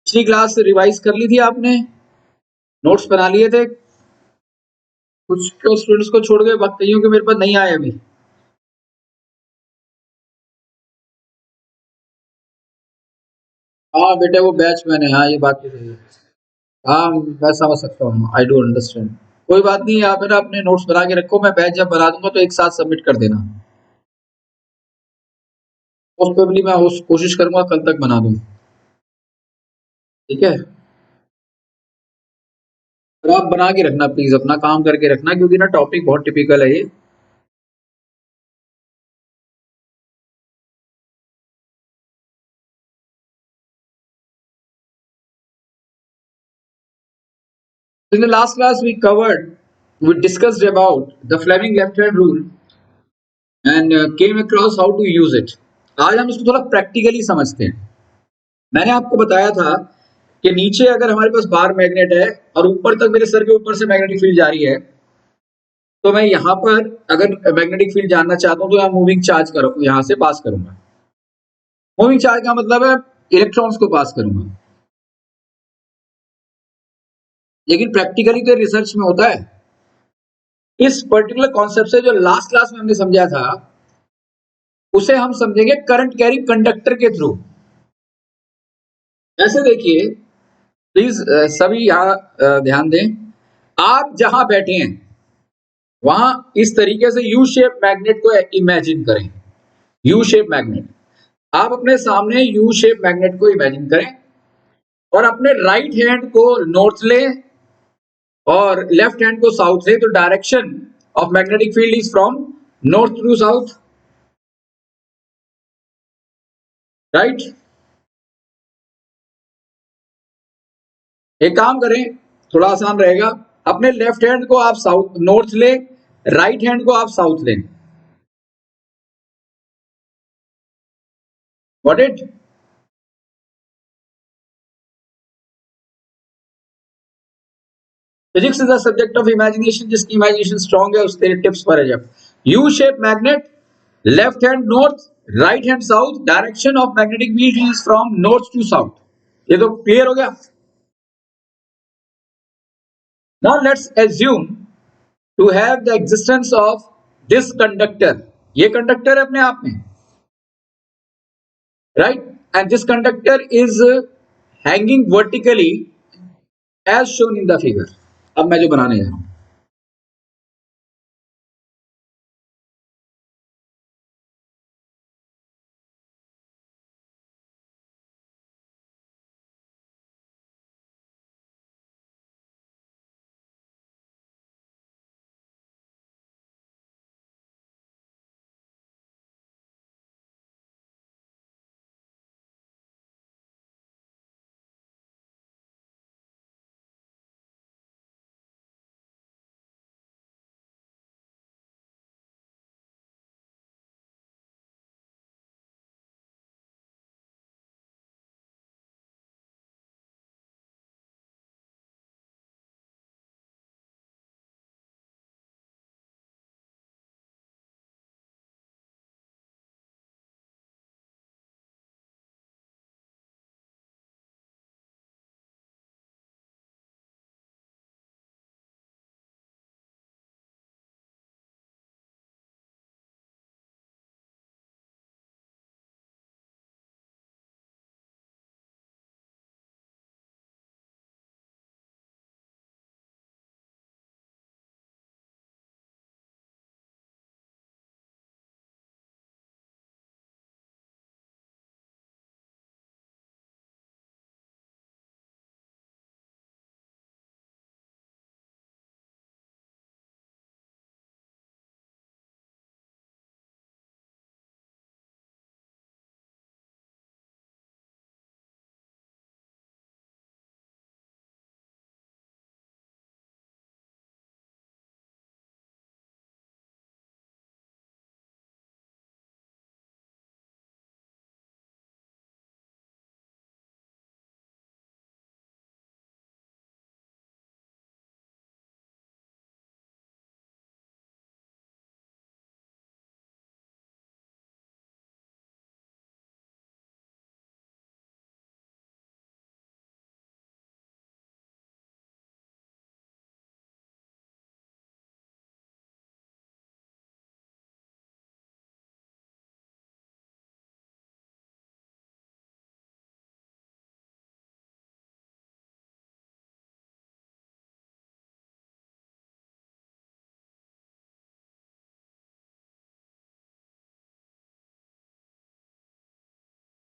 पिछली class revise कर ली थी आपने? नोट्स बना लिए थे? कुछ तो स्टूडेंट्स को छोड़ के बाकियों के मेरे पास नहीं आए अभी। हाँ बेटे वो बैच मैंने, हाँ ये बात तो सही है। हाँ मैं समझ सकता हूँ, आई डू अंडरस्टैंड। कोई बात नहीं, आप है ना अपने नोट्स बना के रखो, मैं बैच जब बना दूंगा तो एक साथ सबमिट कर देना। उस पर भी मैं कोशिश करूंगा कल तक बना दूं। ठीक है, और आप बना के रखना प्लीज, अपना काम करके रखना, क्योंकि ना टॉपिक बहुत टिपिकल है ये। In the last class we discussed about the Fleming left-hand rule and came across how to use it. आज हम इसको थोड़ा प्रैक्टिकली समझते हैं। मैंने आपको बताया था कि नीचे अगर हमारे पास बार मैग्नेट है और ऊपर तक मेरे सर के ऊपर से मैग्नेटिक फील्ड जारी है, तो मैं यहाँ पर अगर मैग्नेटिक फील्ड जानना चाहता हूँ तो यहाँ मूविंग चार्ज करूँ, यहाँ से पास करूंगा। मूविंग चार्ज का मतलब है इलेक्ट्रॉन्स को पास करूंगा। लेकिन प्रैक्टिकली तो रिसर्च में होता है। इस पर्टिकुलर कॉन्सेप्ट से जो लास्ट क्लास में हमने समझा था, उसे हम समझेंगे करंट कैरिंग कंडक्टर के थ्रू। ऐसे देखिए प्लीज, सभी यहाँ ध्यान दें। आप जहां बैठे हैं वहां इस तरीके से यू शेप मैग्नेट को इमेजिन करें। यू शेप मैग्नेट, आप अपने सामने यू शेप मैग्नेट को इमेजिन करें और अपने राइट हैंड को नॉर्थ लें और लेफ्ट हैंड को साउथ लें, तो direction of magnetic field is from north to south, right. एक काम करें, थोड़ा आसान रहेगा। अपने लेफ्ट हैंड को आप साउथ नॉर्थ ले, राइट हैंड को आप साउथ लें। Got it? Physics is the subject of imagination, जिसकी इमेजिनेशन स्ट्रांग है उसके टिप्स पर है। जब U shape magnet, left hand north, right hand south, direction of magnetic field is from north to south. ये तो क्लियर हो गया। Now let's assume to have the existence of this conductor. ये कंडक्टर है अपने आप में, right, and this conductor is hanging vertically as shown in the figure. अब मैं जो बनाने जा रहा हूं,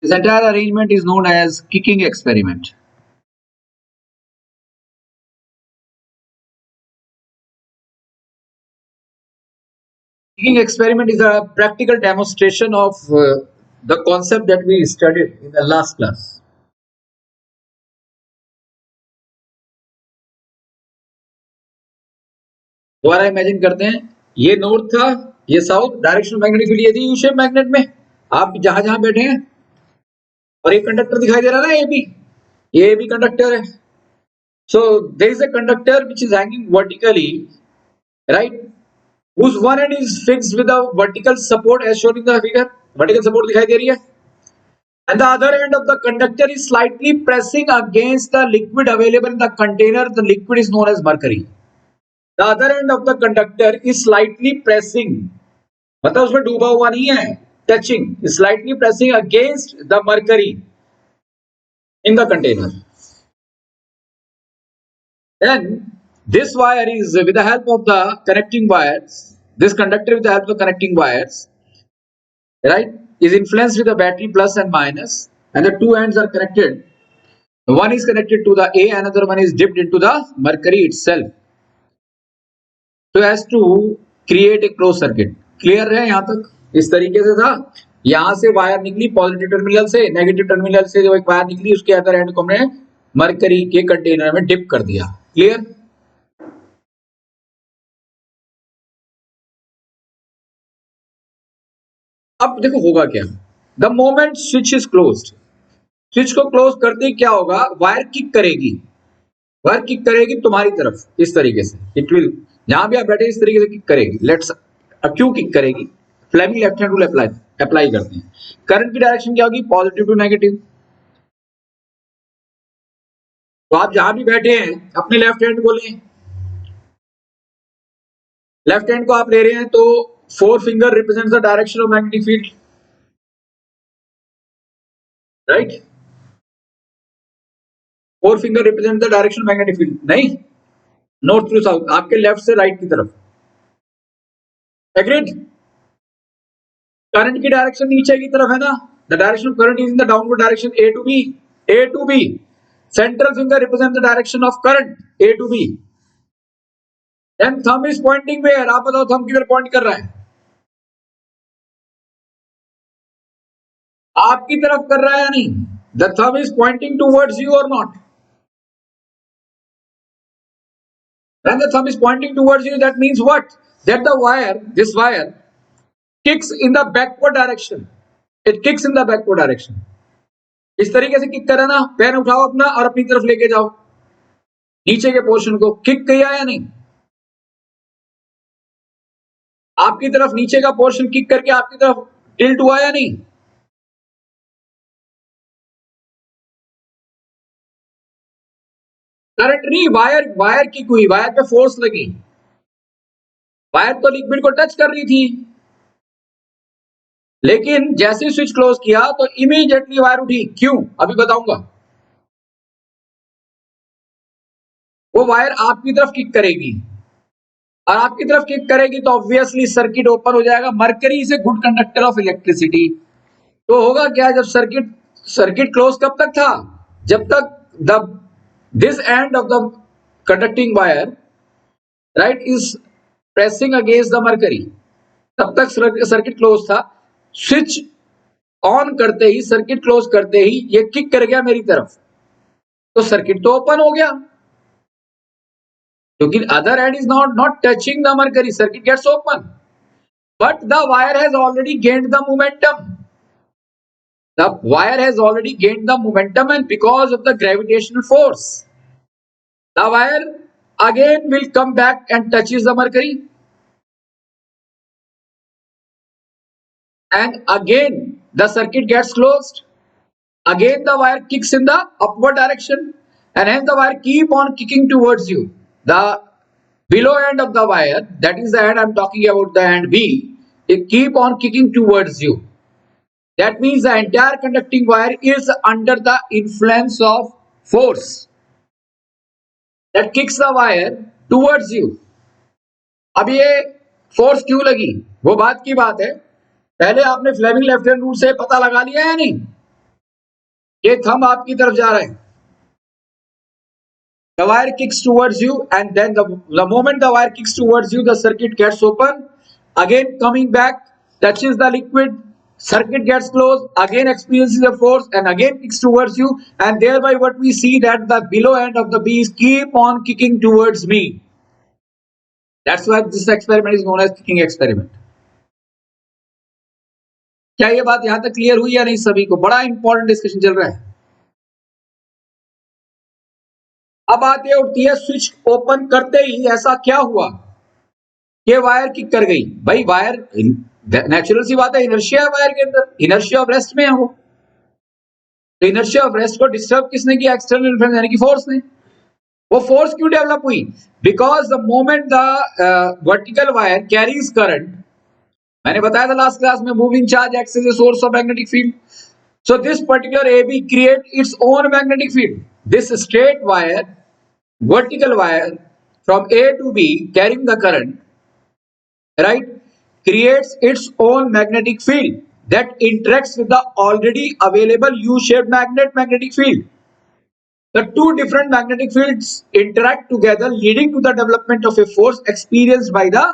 This entire arrangement is known as kicking experiment. Kicking experiment is a practical demonstration of the concept that we studied in the last class. दोबारा imagine करते हैं, ये नॉर्थ था, ये साउथ, डायरेक्शन मैग्नेटिक फील्ड ये थी यू शेप मैग्नेट में, आप जहां जहां बैठे हैं, और एक कंडक्टर दिखाई दे रहा है ना, ये भी कंडक्टर है. So there is a conductor which is hanging vertically, right? Whose one end is fixed with a vertical support as shown in the figure. Vertical support दिखाई दे रही है. And the other end of the conductor is slightly pressing against the liquid available in the container. The liquid is known as mercury. The other end of the conductor is slightly pressing. मतलब उसमें डूबा हुआ नहीं है. Touching is slightly pressing against the mercury in the container. Then this wire is with the help of the connecting wires. This conductor with the help of the connecting wires, right, is influenced with the battery plus and minus, and the two ends are connected. One is connected to the A, another one is dipped into the mercury itself, so as to create a closed circuit. Clear है यहाँ तक? इस तरीके से था. यहाँ से wire निकली पॉजिटिव टर्मिनल से, नेगेटिव टर्मिनल से जो एक वायर निकली उसके अदर एंड को हमने मरकरी के कंटेनर में डिप कर दिया. क्लियर? अब देखो होगा क्या. The moment switch is closed, switch को क्लोज करते ही क्या होगा, वायर किक करेगी. वायर किक करेगी तुम्हारी तरफ इस तरीके से. इट विल, जहां भी आप बैठे इस तरीके से किक करेगी. लेट्स, अब क्यों किक करेगी? Fleming left hand rule apply करते हैं. करंट की डायरेक्शन क्या होगी? Positive to negative. तो आप जहां भी बैठे हैं अपने लेफ्ट हैंड को लें. लेफ्ट हैंड को आप ले रहे हैं तो four finger represents the direction of magnetic field, right? Four finger represent the direction of magnetic field. नहीं, नॉर्थ टू साउथ, आपके लेफ्ट से राइट की तरफ. एग्रीड? करंट की डायरेक्शन नीचे की तरफ है ना. The direction of current is in the downward direction A to B. A to B. Central finger represent the direction of current A to B. Then thumb is pointing where. आप बताओ thumb किधर point कर रहा है? आपकी तरफ कर रहा है या नहीं? The thumb is pointing towards you और not? When the thumb is pointing towards you, that means what? That the wire, this wire, kicks in the backward direction. It kicks in the backward direction. इस तरीके से kick करा ना, पैर उठाओ अपना और अपनी तरफ लेके जाओ. नीचे के पोर्शन को किक किया या नहीं? आपकी तरफ नीचे का पोर्शन किक करके आपकी तरफ टिल्ट हुआ या नहीं? करंट नहीं, वायर किक हुई, वायर पे फोर्स लगी. वायर तो लिक्विड को टच कर रही थी, लेकिन जैसे स्विच क्लोज किया तो इमीडिएटली वायर उठी. क्यों? अभी बताऊंगा. वो वायर आपकी तरफ किक करेगी, और आपकी तरफ किक करेगी तो ऑब्वियसली सर्किट ओपन हो जाएगा. Mercury is a good conductor of electricity. तो होगा क्या, जब सर्किट क्लोज कब तक था? जब तक the this end of the conducting wire, right, is pressing against the mercury, तब तक सर्किट क्लोज था. स्विच ऑन करते ही, सर्किट क्लोज करते ही ये किक कर गया मेरी तरफ, तो सर्किट तो ओपन हो गया, क्योंकि other end is not touching the mercury. Circuit gets open, but the wire has already gained the momentum. The wire has already gained the momentum, and because of the gravitational force, the wire again will come back and touches the mercury, and again the circuit gets closed. Again the wire kicks in the upward direction, and hence the wire keep on kicking towards you. The below end of the wire, that is the end I'm talking about, the end B, it keep on kicking towards you. That means the entire conducting wire is under the influence of force that kicks the wire towards you. अब ये force क्यों लगी, वो बात की बात है. पहले आपने फ्लेमिंग लेफ्ट हैंड रूल से पता लगा लिया या नहीं? ये थंब आपकी तरफ जा रहा है, the wire kicks towards you, and then the moment the wire kicks towards you, the circuit gets open, again coming back, touches the liquid, circuit gets closed, again experiences a force and again kicks towards you, and thereby what we see that the below end of the bees keep on kicking towards me. That's why this experiment is known as kicking experiment. क्या ये बात यहां तक clear हुई या नहीं सभी को? बड़ा इंपॉर्टेंट डिस्कशन चल रहा है। अब बात ये उठती है, स्विच ओपन करते ही ऐसा क्या हुआ कि वायर किक कर गई? भाई वायर, नेचुरल सी बात है, इनर्शिया है वायर के अंदर, इनर्शिया ऑफ रेस्ट में है वो। तो इनर्शिया ऑफ रेस्ट को डिस्टर्ब किसने किया? एक्सटर्नल इन्फ्लुएंस यानी कि फोर्स ने। वो फोर्स क्यों डेवलप हुई? Because the moment the vertical wire carries current, मैंने बताया था लास्ट क्लास में, moving charge acts as a source of magnetic field. So this particular AB create its own magnetic field. This straight wire, vertical wire from A to B carrying the current, right, creates its own magnetic field that interacts with the already available U-shaped magnetic field. The two different magnetic fields interact together, leading to the development of a force experienced by the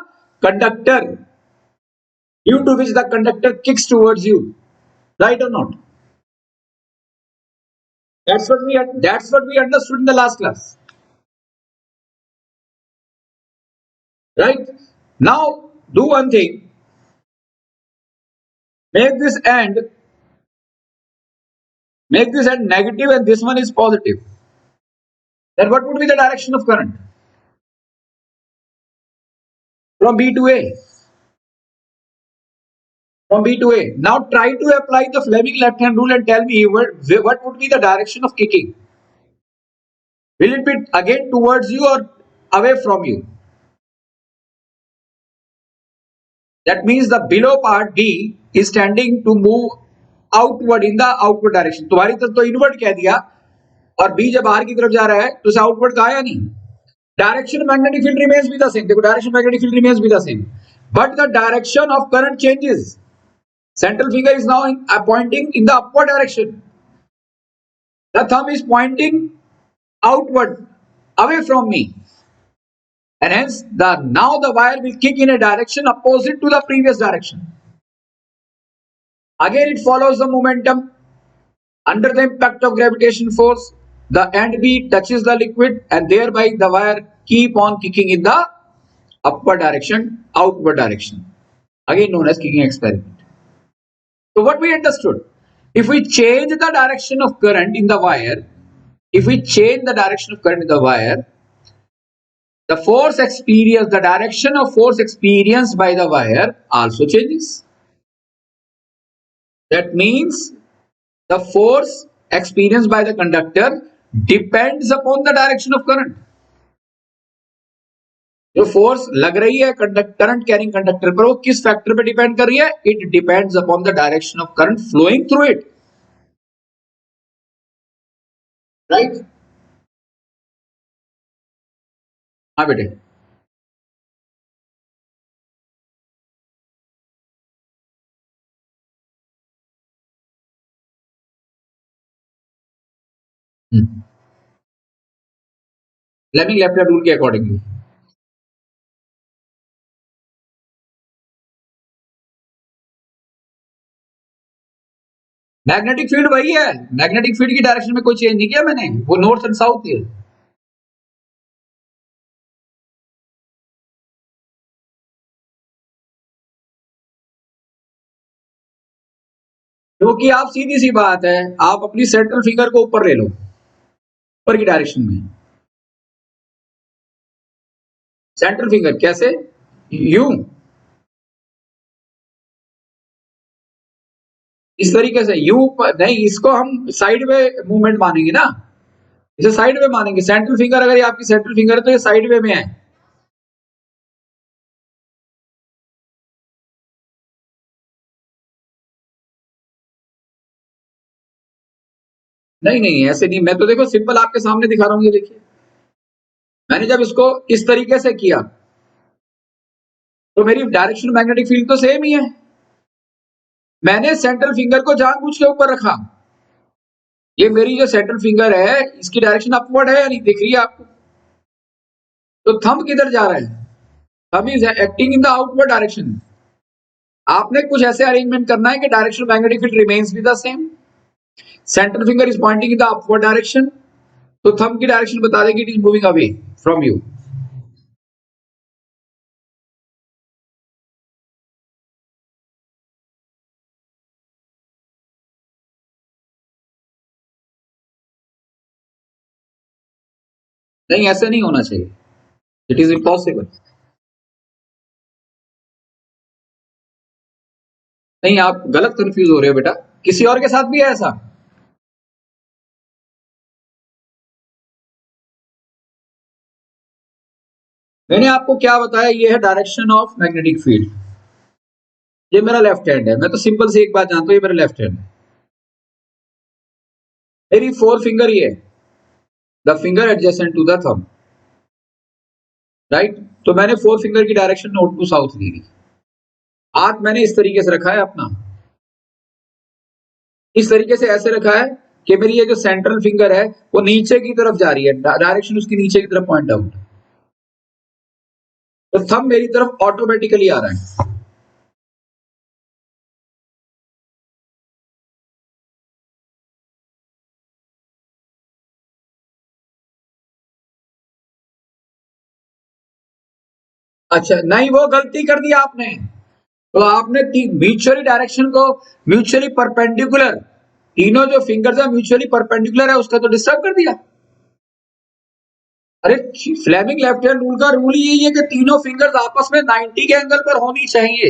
conductor, due to which the conductor kicks towards you. Right or not? That's what we understood in the last class. Right? Now do one thing. Make this end negative and this one is positive. Then what would be the direction of current? From B to A. From B to A. Now try to apply the Fleming left-hand rule and tell me what would be the direction of kicking. Will it be again towards you or away from you? That means the below part B is tending to move outward in the outward direction. तुम्हारी तरफ तो inward कह दिया और B जब बाहर की तरफ जा रहा है तो उसे आउटवर्ड कहा या नहीं? Direction magnetic field remains be the same. देखो, direction magnetic field remains be the same, but the direction of current changes. Central finger is now pointing in the upward direction. The thumb is pointing outward, away from me, and hence now the wire will kick in a direction opposite to the previous direction. Again, it follows the momentum. Under the impact of gravitation force, the end B touches the liquid, and thereby the wire keep on kicking in the upward direction, outward direction. Again known as kicking experiment. So what we understood, if we change the direction of current in the wire, the force experience, the direction of force experienced by the wire also changes. That means the force experienced by the conductor depends upon the direction of current. जो force लग रही है current carrying conductor पर, वो किस factor पे depend कर रही है? It depends upon the direction of current flowing through it. Right? हाँ बेटे. फ्लेमिंग लेफ्ट-हैंड रूल के अकॉर्डिंगली मैग्नेटिक फील्ड वही है, मैग्नेटिक फील्ड की डायरेक्शन में कोई चेंज नहीं किया मैंने, वो नॉर्थ एंड साउथ है. क्योंकि आप, सीधी सी बात है, आप अपनी सेंट्रल फिंगर को ऊपर ले लो, ऊपर की डायरेक्शन में. सेंट्रल फिंगर कैसे? यूं, इस तरीके से. यूं नहीं, इसको हम साइड वे मूवमेंट मानेंगे ना, इसे साइड वे मानेंगे. सेंट्रल फिंगर, अगर ये आपकी सेंट्रल फिंगर है तो ये साइड वे में है. नहीं नहीं, ऐसे नहीं. मैं तो देखो सिंपल आपके सामने दिखा रहा हूं. ये देखिए, मैंने जब इसको इस तरीके से किया तो मेरी डायरेक्शन मैग्नेटिक फील्ड तो सेम ही है. मैंने सेंट्रल फिंगर को जानबूझ के ऊपर रखा, ये मेरी जो सेंट्रल फिंगर है इसकी डायरेक्शन अपवर्ड है या नहीं, दिख रही है आपको? तो थंब किधर जा रहा है? Thumb is acting in the outward direction. आपने कुछ ऐसे अरेंजमेंट करना है कि direction magnetic field remains be the same, central finger is pointing in the upward direction, तो थंब की डायरेक्शन बता देगी it is moving away from you. नहीं, ऐसे नहीं होना चाहिए, इट इज इम्पॉसिबल। नहीं, आप गलत कंफ्यूज हो रहे हो बेटा, किसी और के साथ भी है ऐसा। मैंने आपको क्या बताया, ये है डायरेक्शन ऑफ मैग्नेटिक फील्ड। ये मेरा लेफ्ट हैंड है, मैं तो सिंपल से एक बात जानता हूँ, ये मेरा लेफ्ट हैंड है। मेरी फोर फिंगर ये है, the finger adjacent to the thumb, right. तो मैंने फोर फिंगर की डायरेक्शन नॉर्थ टू साउथ ली थी। हाथ मैंने इस तरीके से रखा है अपना, इस तरीके से ऐसे रखा है कि मेरी ये जो सेंट्रल फिंगर है वो नीचे की तरफ जा रही है, डायरेक्शन उसकी नीचे की तरफ पॉइंट आउट, तो थंब मेरी तरफ ऑटोमेटिकली आ रहा है। अच्छा, नहीं, वो गलती कर दी आपने। तो आपने म्यूचुअली डायरेक्शन को, म्यूचुअली परपेंडिकुलर, तीनों जो फिंगर्स है म्यूचुअली परपेंडिकुलर है, उसका तो डिस्टर्ब कर दिया। अरे, फ्लेमिंग लेफ्ट हैंड रूल का रूल ही यही है कि तीनों फिंगर्स आपस में 90 के एंगल पर होनी चाहिए।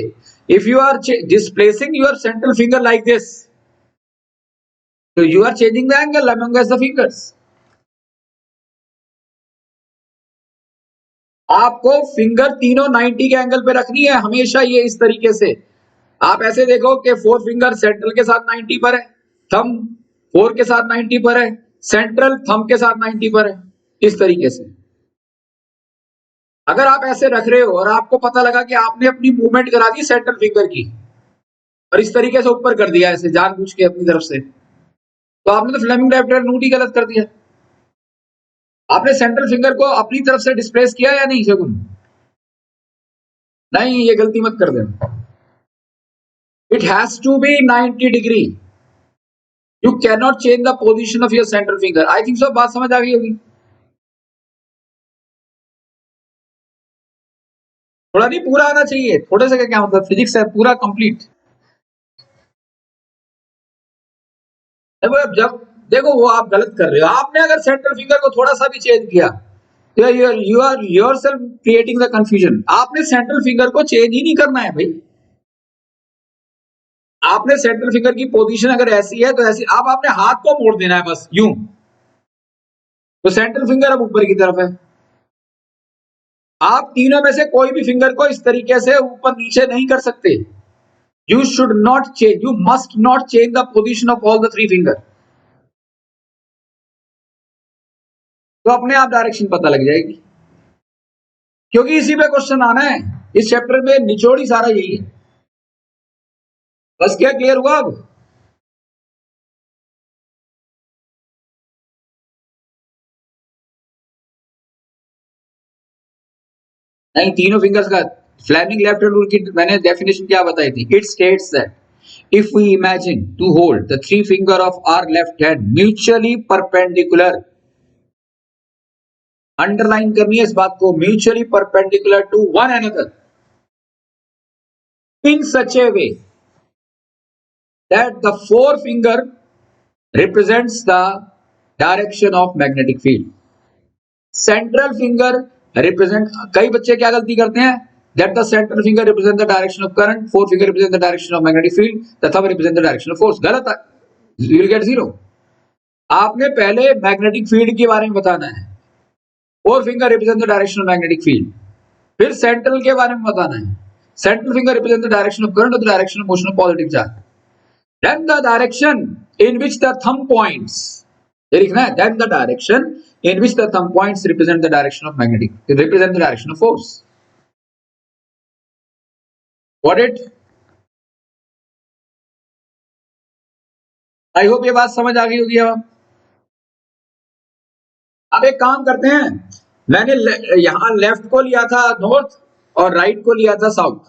If you are displacing your central finger like this, तो you are changing the angle among the fingers. आपको फिंगर तीनों 90 के एंगल पे रखनी है हमेशा, ये इस तरीके से। आप ऐसे देखो कि फोर फिंगर सेंट्रल के साथ 90 पर है, थंब फोर के साथ 90 पर है, सेंट्रल थंब के साथ 90 पर है, इस तरीके से। अगर आप ऐसे रख रहे हो और आपको पता लगा कि आपने अपनी मूवमेंट करा दी सेंट्रल फिंगर की और इस तरीके से ऊपर कर दिया ऐसे जानबूझ के अपनी तरफ से, तो आपने तो फ्लेमिंग लेफ्ट हैंड रूल ही गलत कर दिया। आपने सेंट्रल फिंगर को अपनी तरफ से डिस्प्लेस किया या नहीं शगुन? नहीं, ये गलती मत कर देना। It has to be 90 degree. You can not change the position of your central finger. I think so बात समझ आ गई होगी। थोड़ा नहीं, पूरा आना चाहिए, थोड़े से का क्या मतलब, फिजिक्स है पूरा कंप्लीट। देखो अब जब, देखो वो आप गलत कर रहे हो, आपने अगर सेंट्रल फिंगर को थोड़ा सा भी चेंज किया तो you are yourself creating the confusion. आपने सेंट्रल फिंगर को चेंज ही नहीं करना है भाई। आपने सेंट्रल फिंगर की पोजीशन अगर ऐसी है तो ऐसी, आप आपने हाथ को मोड़ देना है बस यूं, तो सेंट्रल फिंगर अब ऊपर की तरफ है। आप तीनों में से कोई भी फिंगर को इस तरीके से ऊपर नीचे नहीं कर सकते। You should not change, you must not change the position of all the three finger, तो अपने आप डायरेक्शन पता लग जाएगी, क्योंकि इसी पे क्वेश्चन आना है। इस चैप्टर में निचोड़ ही सारा यही है। बस क्या क्लियर हुआ अब? नहीं, तीनों फिंगर्स का फ्लैमिंग लेफ्ट हैंड रूल की मैंने डेफिनेशन क्या बताई थी। It states that if we imagine to hold the three finger of our left hand mutually perpendicular, underline करनी है इस बात को, mutually perpendicular to one another in such a way that the forefinger represents the direction of magnetic field. Central finger represent, कई बच्चे क्या गलती करते हैं, that the central finger represent the direction of current, forefinger represent the direction of magnetic field, the thumb represent the direction of force. गलत है, you will get zero. आपने पहले मैग्नेटिक फील्ड के बारे में बताना है, four finger represent the direction of magnetic field, फिर सेंट्रल के बारे में बताना है, central finger represent the direction of current और the direction of motion of positive charge, then the direction in which the thumb points, ये लिखना है, then the direction in which the thumb points represent the direction of magnetic, represent the direction of force. Got it? I hope ये बात समझ आ गई होगी अब। अब एक काम करते हैं, मैंने यहां लेफ्ट को लिया था नॉर्थ और राइट को लिया था साउथ,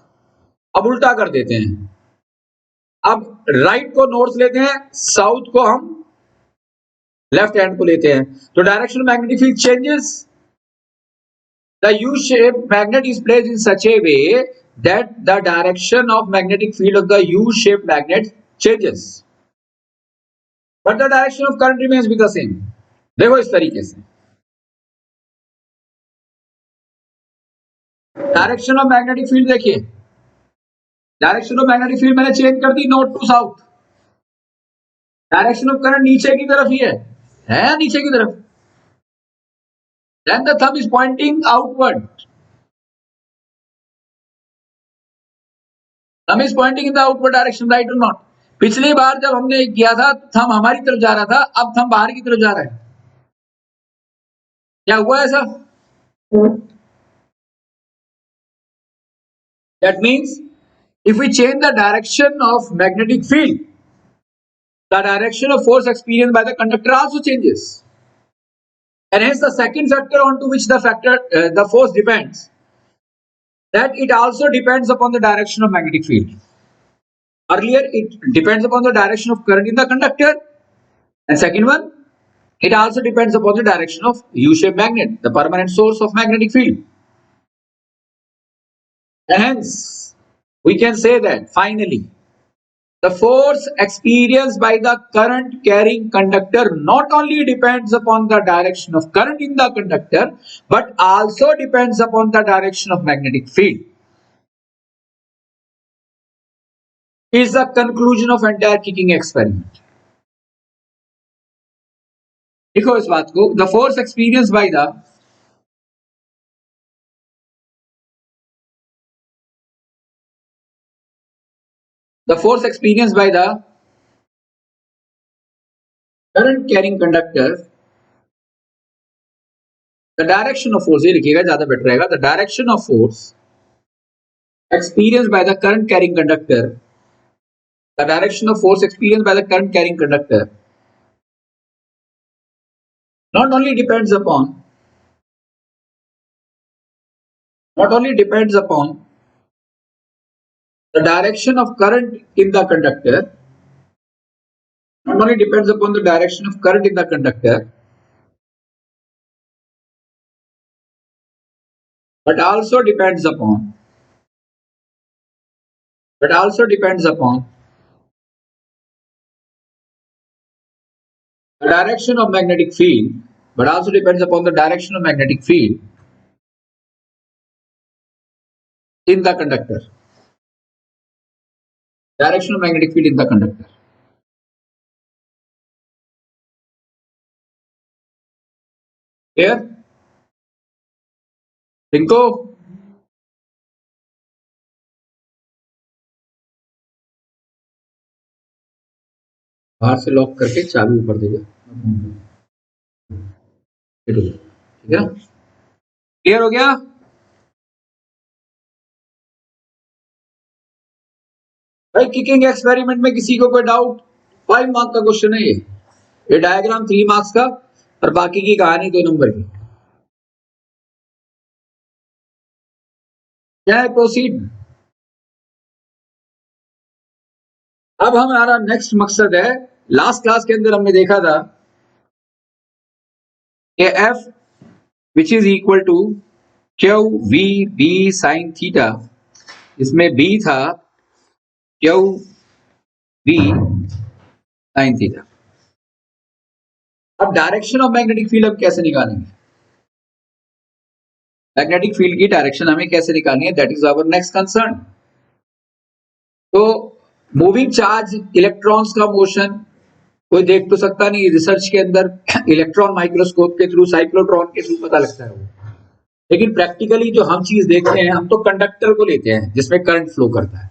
अब उल्टा कर देते हैं। अब राइट को नॉर्थ लेते हैं, साउथ को हम लेफ्ट हैंड को लेते हैं, तो direction magnetic field changes. The U-shaped magnet is placed in such a way that the direction of magnetic field of the U-shaped magnet changes, but the direction of current remains with the same. देखो इस तरीके से direction of magnetic field देखिए, direction of magnetic field मैंने change कर दी north to south. Direction of current नीचे की तरफ ही है नीचे की तरफ। Then the thumb is pointing outward. Thumb is pointing in the outward direction, right or not? पिछली बार जब हमने किया था थंब हमारी तरफ जा रहा था, अब थंब बाहर की तरफ जा रहा है। क्या हुआ ऐसा? That means if we change the direction of magnetic field, the direction of force experienced by the conductor also changes, and hence the second factor onto which the force depends, that it also depends upon the direction of magnetic field. Earlier it depends upon the direction of current in the conductor, and second one, it also depends upon the direction of U-shaped magnet, the permanent source of magnetic field. And hence we can say that finally the force experienced by the current carrying conductor not only depends upon the direction of current in the conductor, but also depends upon the direction of magnetic field. Is the conclusion of entire kicking experiment. देखो इस बात को, the force experienced by the current carrying conductor, the direction of force, ये लिखिएगा ज्यादा better रहेगा, the direction of force experienced by the current carrying conductor, the direction of force experienced by the current carrying conductor not only depends upon the direction of current in the conductor, not only depends upon the direction of current in the conductor, but also depends upon the direction of magnetic field, but also depends upon the direction of magnetic field in the conductor. Direction of magnetic field in the conductor. Clear? Rinko? बाहर से lock करके चाबी ऊपर देगा, ठीक है ना? Clear हो गया? भाई किकिंग एक्सपेरिमेंट में किसी को कोई डाउट? 5 मार्क का क्वेश्चन है ये डायग्राम 3 मार्क्स का और बाकी की कहानी 2 नंबर की। क्या है? प्रोसीड। अब हमारा नेक्स्ट मकसद है, लास्ट क्लास के अंदर हमने देखा था कि F which is equal to Q V B sine theta, इसमें B था क्यू वी साइन थीटा। अब डायरेक्शन ऑफ मैग्नेटिक फील्ड हम कैसे निकालेंगे? मैग्नेटिक फील्ड की डायरेक्शन हमें कैसे निकालनी है, that is our next concern. तो मूविंग चार्ज इलेक्ट्रॉन्स का मोशन कोई देख तो सकता नहीं, रिसर्च के अंदर इलेक्ट्रॉन माइक्रोस्कोप के थ्रू, साइक्लोट्रॉन के थ्रू पता लगता है वो, लेकिन प्रैक्टिकली जो हम चीज देखते हैं, हम तो कंडक्टर को लेते हैं जिसमें करंट फ्लो करता है।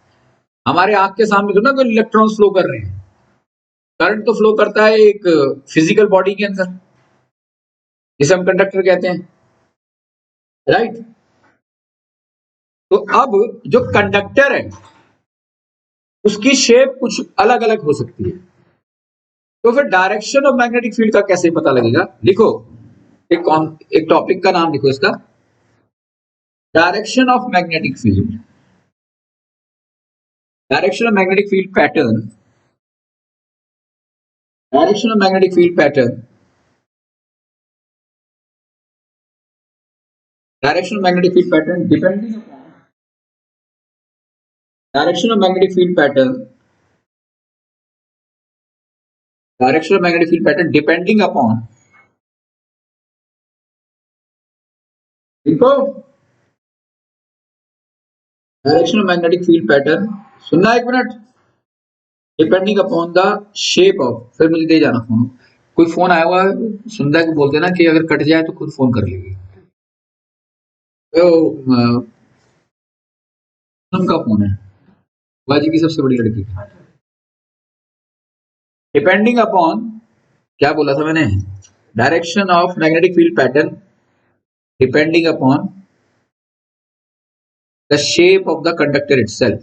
हमारे आंख के सामने तो ना कोई इलेक्ट्रॉन फ्लो कर रहे हैं, करंट तो फ्लो करता है एक फिजिकल बॉडी के अंदर जिसे हम कंडक्टर कहते हैं, राइट? तो अब जो कंडक्टर है उसकी शेप कुछ अलग अलग हो सकती है, तो फिर डायरेक्शन ऑफ मैग्नेटिक फील्ड का कैसे पता लगेगा? लिखो, एक टॉपिक का नाम लिखो इसका, direction of magnetic field. Direction of magnetic field pattern, direction of magnetic field pattern, direction of magnetic field pattern depending upon, direction of magnetic field pattern, direction of magnetic field pattern depending upon, देखो direction of magnetic field pattern, सुनना एक minute, depending upon the shape of, फिर मुझे दे जाना phone, कोई phone आया हुआ है, सुनता को बोलते ना कि अगर कट जाए तो खुद फोन कर लेगी, तो उनका फोन है, बाजी की सबसे बड़ी लड़की, डिपेंडिंग अपॉन, क्या बोला था मैंने, direction of magnetic field pattern depending upon the shape of the conductor itself.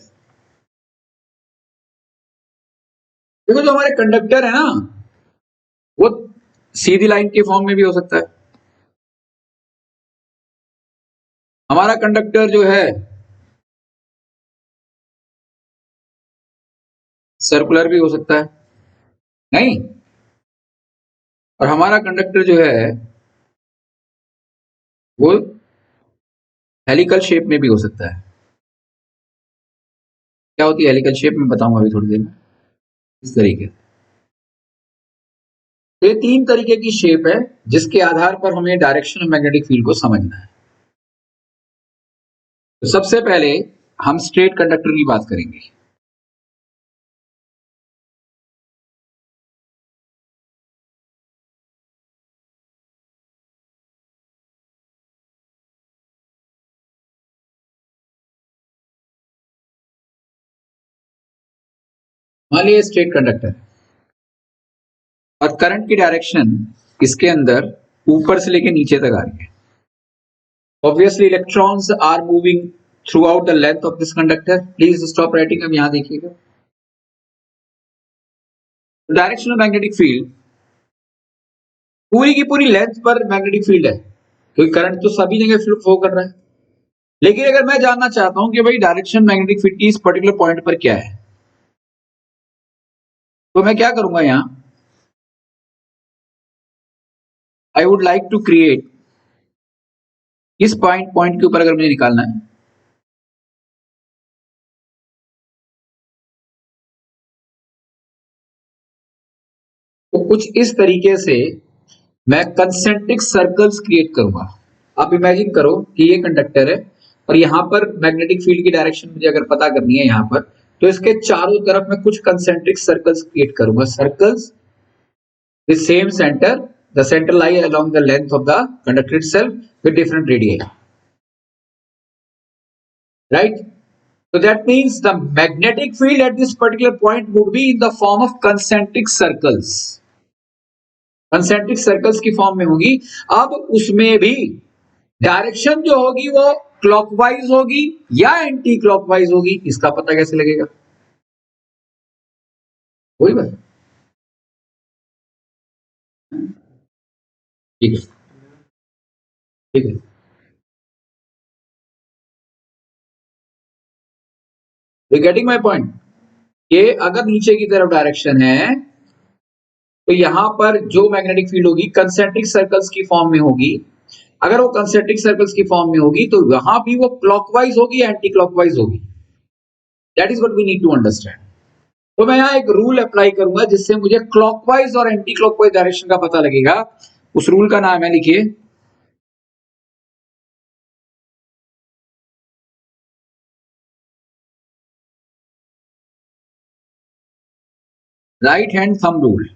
देखो जो हमारे कंडक्टर है ना, वो सीधी लाइन के फॉर्म में भी हो सकता है, हमारा कंडक्टर जो है सर्कुलर भी हो सकता है, नहीं, और हमारा कंडक्टर जो है वो हेलिकल शेप में भी हो सकता है। क्या होती है हेलिकल शेप में, बताऊंगा अभी थोड़ी देर में, इस तरीके से। तो ये तीन तरीके की शेप है जिसके आधार पर हमें डायरेक्शन ऑफ मैग्नेटिक फील्ड को समझना है। तो सबसे पहले हम स्ट्रेट कंडक्टर की बात करेंगे। मान लिया स्ट्रेट कंडक्टर और करंट की डायरेक्शन इसके अंदर ऊपर से लेके नीचे तक आ रही है। Obviously electrons are moving throughout the length of this conductor. Please stop writing, अब यहां देखिएगा। डायरेक्शन ऑफ मैग्नेटिक फील्ड पूरी की पूरी लेंथ पर मैग्नेटिक फील्ड है, क्योंकि करंट तो सभी जगह फ्लो कर रहा है। लेकिन अगर मैं जानना चाहता हूं कि भाई डायरेक्शन मैग्नेटिक फील्ड की इस पर्टिकुलर पॉइंट पर क्या है, तो मैं क्या करूंगा, यहां I would like to create, इस पॉइंट पॉइंट के ऊपर अगर मुझे निकालना है, तो कुछ इस तरीके से मैं कंसेंट्रिक सर्कल्स क्रिएट करूंगा। आप इमेजिन करो कि ये कंडक्टर है और यहां पर मैग्नेटिक फील्ड की डायरेक्शन मुझे अगर पता करनी है यहां पर, तो इसके चारों तरफ मैं कुछ कंसेंट्रिक सर्कल्स क्रिएट करूंगा, circles with same centre, the center lie along the length of the conductor itself with different radii, right? So that means the magnetic field at this particular point would be in the form of concentric circles, concentric circles की form में होगी। अब उसमें भी direction जो होगी वो clockwise होगी या एंटी क्लॉकवाइज होगी, इसका पता कैसे लगेगा, वही बात, ठीक है, ठीक है। यू गेटिंग माई पॉइंट, ये अगर नीचे की तरफ डायरेक्शन है तो यहां पर जो मैग्नेटिक फील्ड होगी कंसेंट्रिक सर्कल्स की फॉर्म में होगी। अगर वो कंसेंट्रिक सर्कल्स की फॉर्म में होगी तो वहां भी वो क्लॉकवाइज होगी या एंटी क्लॉकवाइज होगी, that is what we need to understand. तो मैं यहाँ एक रूल अप्लाई करूंगा जिससे मुझे क्लॉकवाइज और एंटी क्लॉकवाइज डायरेक्शन का पता लगेगा। उस रूल का नाम है, लिखिए, right hand thumb rule.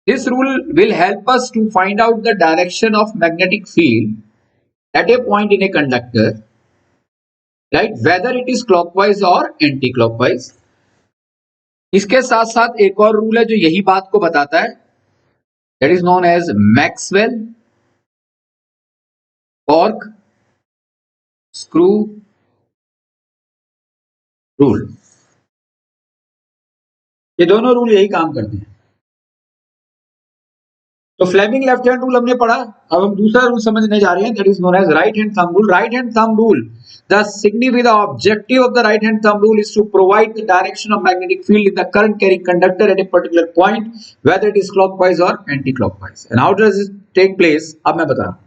This rule will help us to find out the direction of magnetic field at a point in a conductor, right? Whether it is clockwise or anti-clockwise. इसके साथ साथ एक और rule है जो यही बात को बताता है, that is known as Maxwell cork screw rule. ये दोनों रूल यही काम करते हैं। तो फ्लेमिंग लेफ्ट हैंड रूल हमने पढ़ा। अब हम दूसरा रूल समझने जा रहे हैं, that is known as right hand thumb rule. Right hand thumb rule, the significant objective of the right hand thumb rule is to provide the direction of magnetic field in the current carrying conductor at a particular point, whether it is clockwise or anti-clockwise. And how does it take place? अब मैं बता रहा हूं।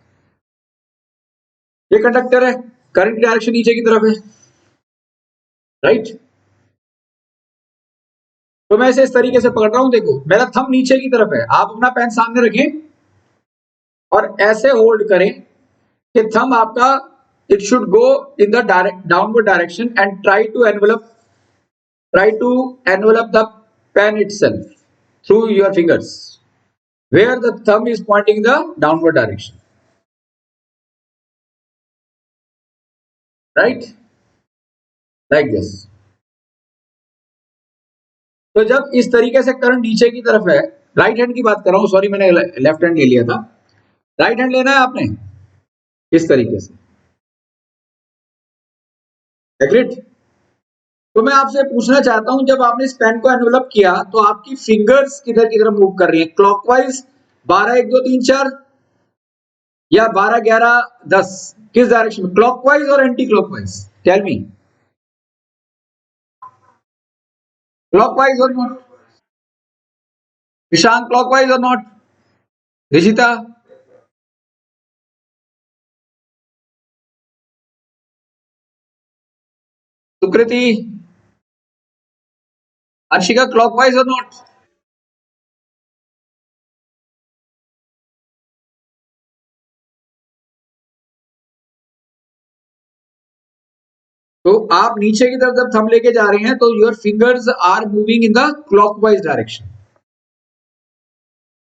ये conductor है, current की direction नीचे की तरफ है, राइट। तो मैं इसे इस तरीके से पकड़ रहा हूं, देखो मेरा थंब नीचे की तरफ है, आप अपना पेन सामने रखें और ऐसे होल्ड करें कि थंब आपका it should go in the downward direction and try to envelop the pen itself through your fingers where the thumb is pointing the downward direction, right, like this. तो जब इस तरीके से करंट नीचे की तरफ है, राइट हैंड की बात कर रहा हूं, सॉरी मैंने लेफ्ट हैंड ले लिया था, राइट हैंड लेना है आपने इस तरीके से, एग्रीड। तो मैं आपसे पूछना चाहता हूं, जब आपने इस पेन को एनवेलप किया तो आपकी फिंगर्स किधर की तरफ मूव कर रही है, क्लॉकवाइज 12 1 2 3 4 या 12 11 10, किस डायरेक्शन में, क्लॉकवाइज और anticlockwise, tell me, clockwise और नॉट, ईशान क्लॉकवाइज और नॉट, रिशिता, सुकृति, अंशिका, क्लॉकवाइज और नॉट। तो आप नीचे की तरफ जब थंब लेके जा रहे हैं तो your fingers are moving in the clockwise direction.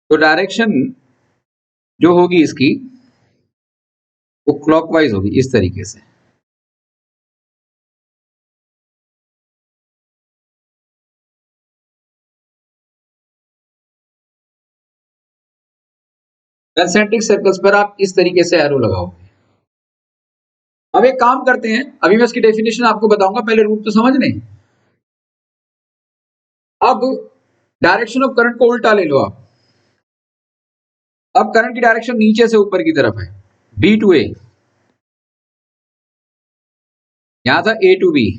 तो डायरेक्शन जो होगी इसकी वो क्लॉकवाइज होगी इस तरीके से। कंसेंट्रिक सर्कल्स पर आप इस तरीके से एरो लगाओगे। अब एक काम करते हैं, अभी मैं इसकी डेफिनेशन आपको बताऊंगा, पहले रूट तो समझ लें। अब डायरेक्शन ऑफ करंट को उल्टा ले लो आप। अब करंट की डायरेक्शन नीचे से ऊपर की तरफ है, बी टू ए, यहां था ए टू बी,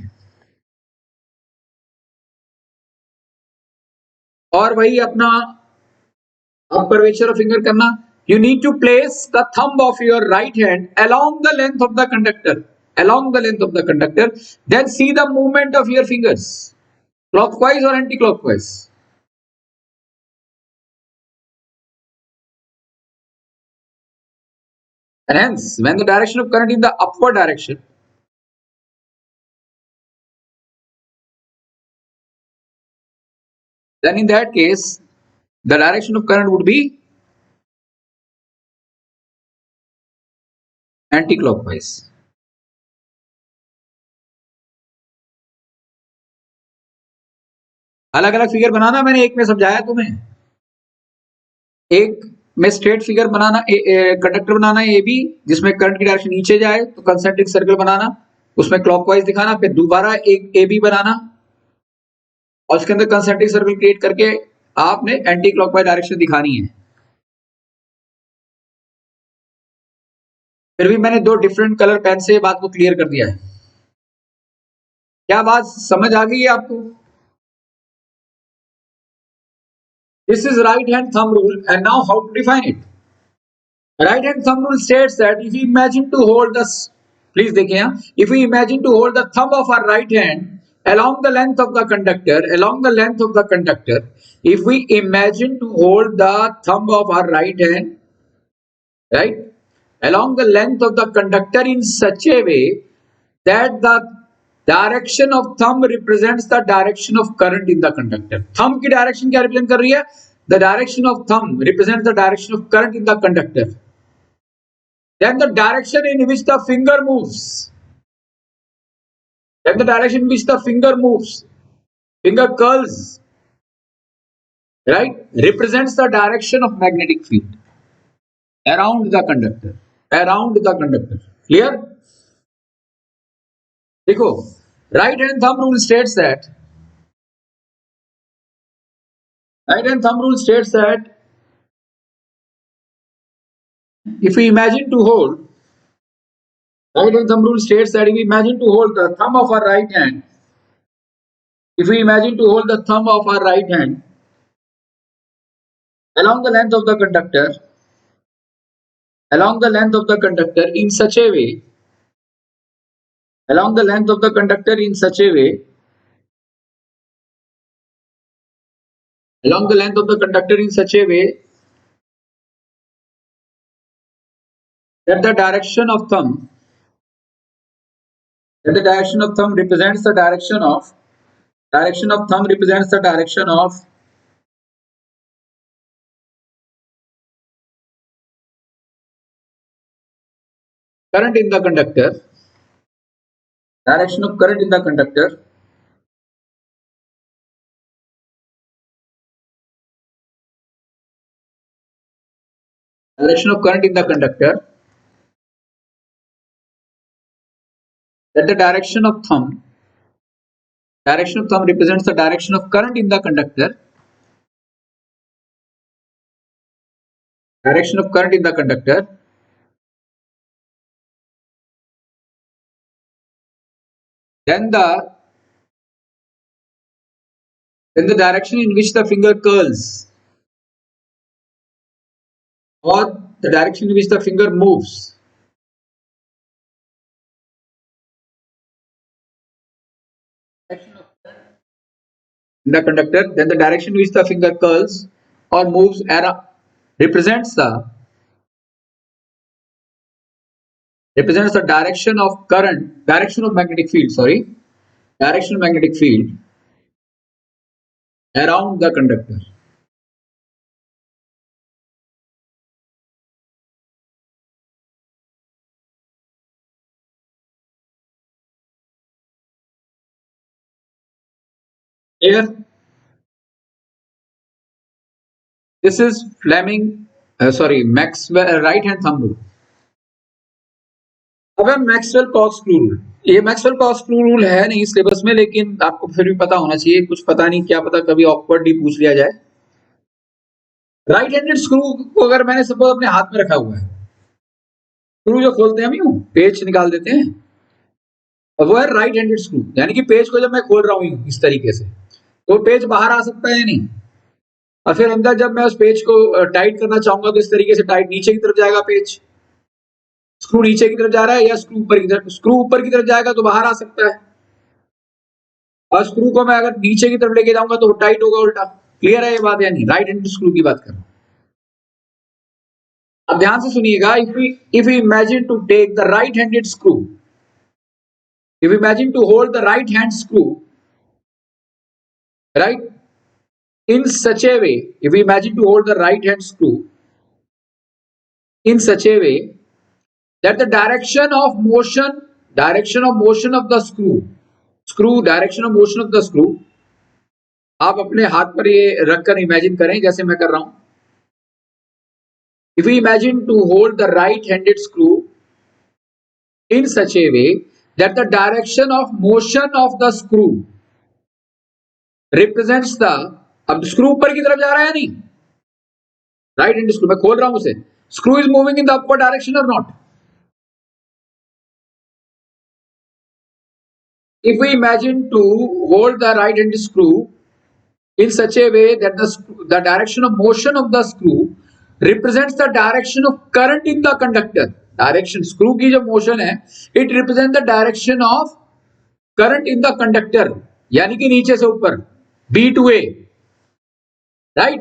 और वही अपना अब कर्वेचर ऑफ फिंगर करना। You need to place the thumb of your right hand along the length of the conductor, along the length of the conductor. Then see the movement of your fingers, clockwise or anti-clockwise. And hence, when the direction of current in the upward direction, then in that case, the direction of current would be anti-clockwise. अलग अलग figure बनाना, मैंने एक में समझाया तुम्हें। एक में straight figure बनाना, कंडक्टर बनाना ए बी, जिसमें करंट की डायरेक्शन नीचे जाए तो कंसेंट्रिक सर्कल बनाना, उसमें क्लॉकवाइज दिखाना, फिर दोबारा एक ए बी बनाना और उसके अंदर कंसेंट्रिक सर्कल क्रिएट करके आपने एंटी क्लॉकवाइज डायरेक्शन दिखानी है। फिर भी मैंने दो डिफरेंट कलर पेन से बात को क्लियर कर दिया है। क्या बात समझ आ गई है आपको? This is right hand thumb rule and now how to define it. Right hand thumb rule states that if you imagine to hold the, please देखिए यहां, if you imagine to hold the thumb of our right hand along the length of the conductor, along the length of the conductor, if we imagine to hold the thumb of our right hand, right, along the length of the conductor in such a way that the direction of thumb represents the direction of current in the conductor. Thumb की direction क्या represent कर रही है? The direction of thumb represents the direction of current in the conductor. Then the direction in which the finger moves, then the direction in which the finger moves, finger curls, right, represents the direction of magnetic field around the conductor, around the conductor. Clear? देखो, right hand thumb rule states that Right hand thumb rule states that if we imagine to hold, right hand thumb rule states that if we imagine to hold the thumb of our right hand, if we imagine to hold the thumb of our right hand along the length of the conductor, along the length of the conductor in such a way, along the length of the conductor in such a way, along the length of the conductor in such a way that the direction of thumb, that the direction of thumb represents the direction of thumb represents the direction of current in the conductor, direction of current in the conductor, direction of current in the conductor, that the direction of thumb represents the direction of current in the conductor, direction of current in the conductor, then the direction in which the finger curls or the direction in which the finger moves. In the conductor, then the direction in which the finger curls or moves represents the represents the direction of current, direction of magnetic field, sorry, direction of magnetic field around the conductor. Here, this is Maxwell right hand thumb rule. अब है Maxwell corkscrew rule. ये Maxwell corkscrew rule है नहीं syllabus में, लेकिन आपको फिर भी पता होना चाहिए। कुछ पता नहीं, क्या पता कभी ऑकवर्डली पूछ लिया जाए। राइट हैंडेड स्क्रू को अगर मैंने सपोज अपने हाथ में रखा हुआ है, स्क्रू जो खोलते हैं हम यूं पेच निकाल देते हैं, और वो है राइट हैंडेड स्क्रू। यानी कि पेच को जब मैं खोल रहा हूं इस तरीके से, तो पेच बाहर आ सकता है या नहीं, और फिर अंदर जब मैं उस पेच को टाइट करना चाहूंगा तो इस तरीके से टाइट नीचे की तरफ जाएगा पेच। स्क्रू नीचे की तरफ जा रहा है या स्क्रू ऊपर की तरफ? स्क्रू ऊपर की तरफ जाएगा तो बाहर आ सकता है, और स्क्रू को मैं अगर नीचे की तरफ लेके जाऊंगा तो टाइट होगा उल्टा। क्लियर है ये बात या नहीं? राइट हैंड स्क्रू की बात कर रहा हूं। अब ध्यान से सुनिएगा। If you imagine to take the right handed screw, if you imagine to hold the right hand screw, right, in such a way, if we imagine to hold the right hand screw in such a way that the direction of motion of the direction of motion of the screw, आप अपने हाथ पर ये रखकर imagine करें जैसे मैं कर रहा हूं। If we imagine to hold the right handed screw in such a way that the direction of motion of the screw represents the, अब स्क्रू ऊपर की तरफ जा रहा है या नहीं? राइट हैंड स्क्रू मैं खोल रहा हूं उसे, screw is moving in the upward direction और not? If we imagine to hold the right hand screw in such a way that the direction of motion of the screw represents the direction of current in the conductor, direction screw की जो motion है, it represent the direction of current in the conductor, यानी कि नीचे से ऊपर, B to A, right.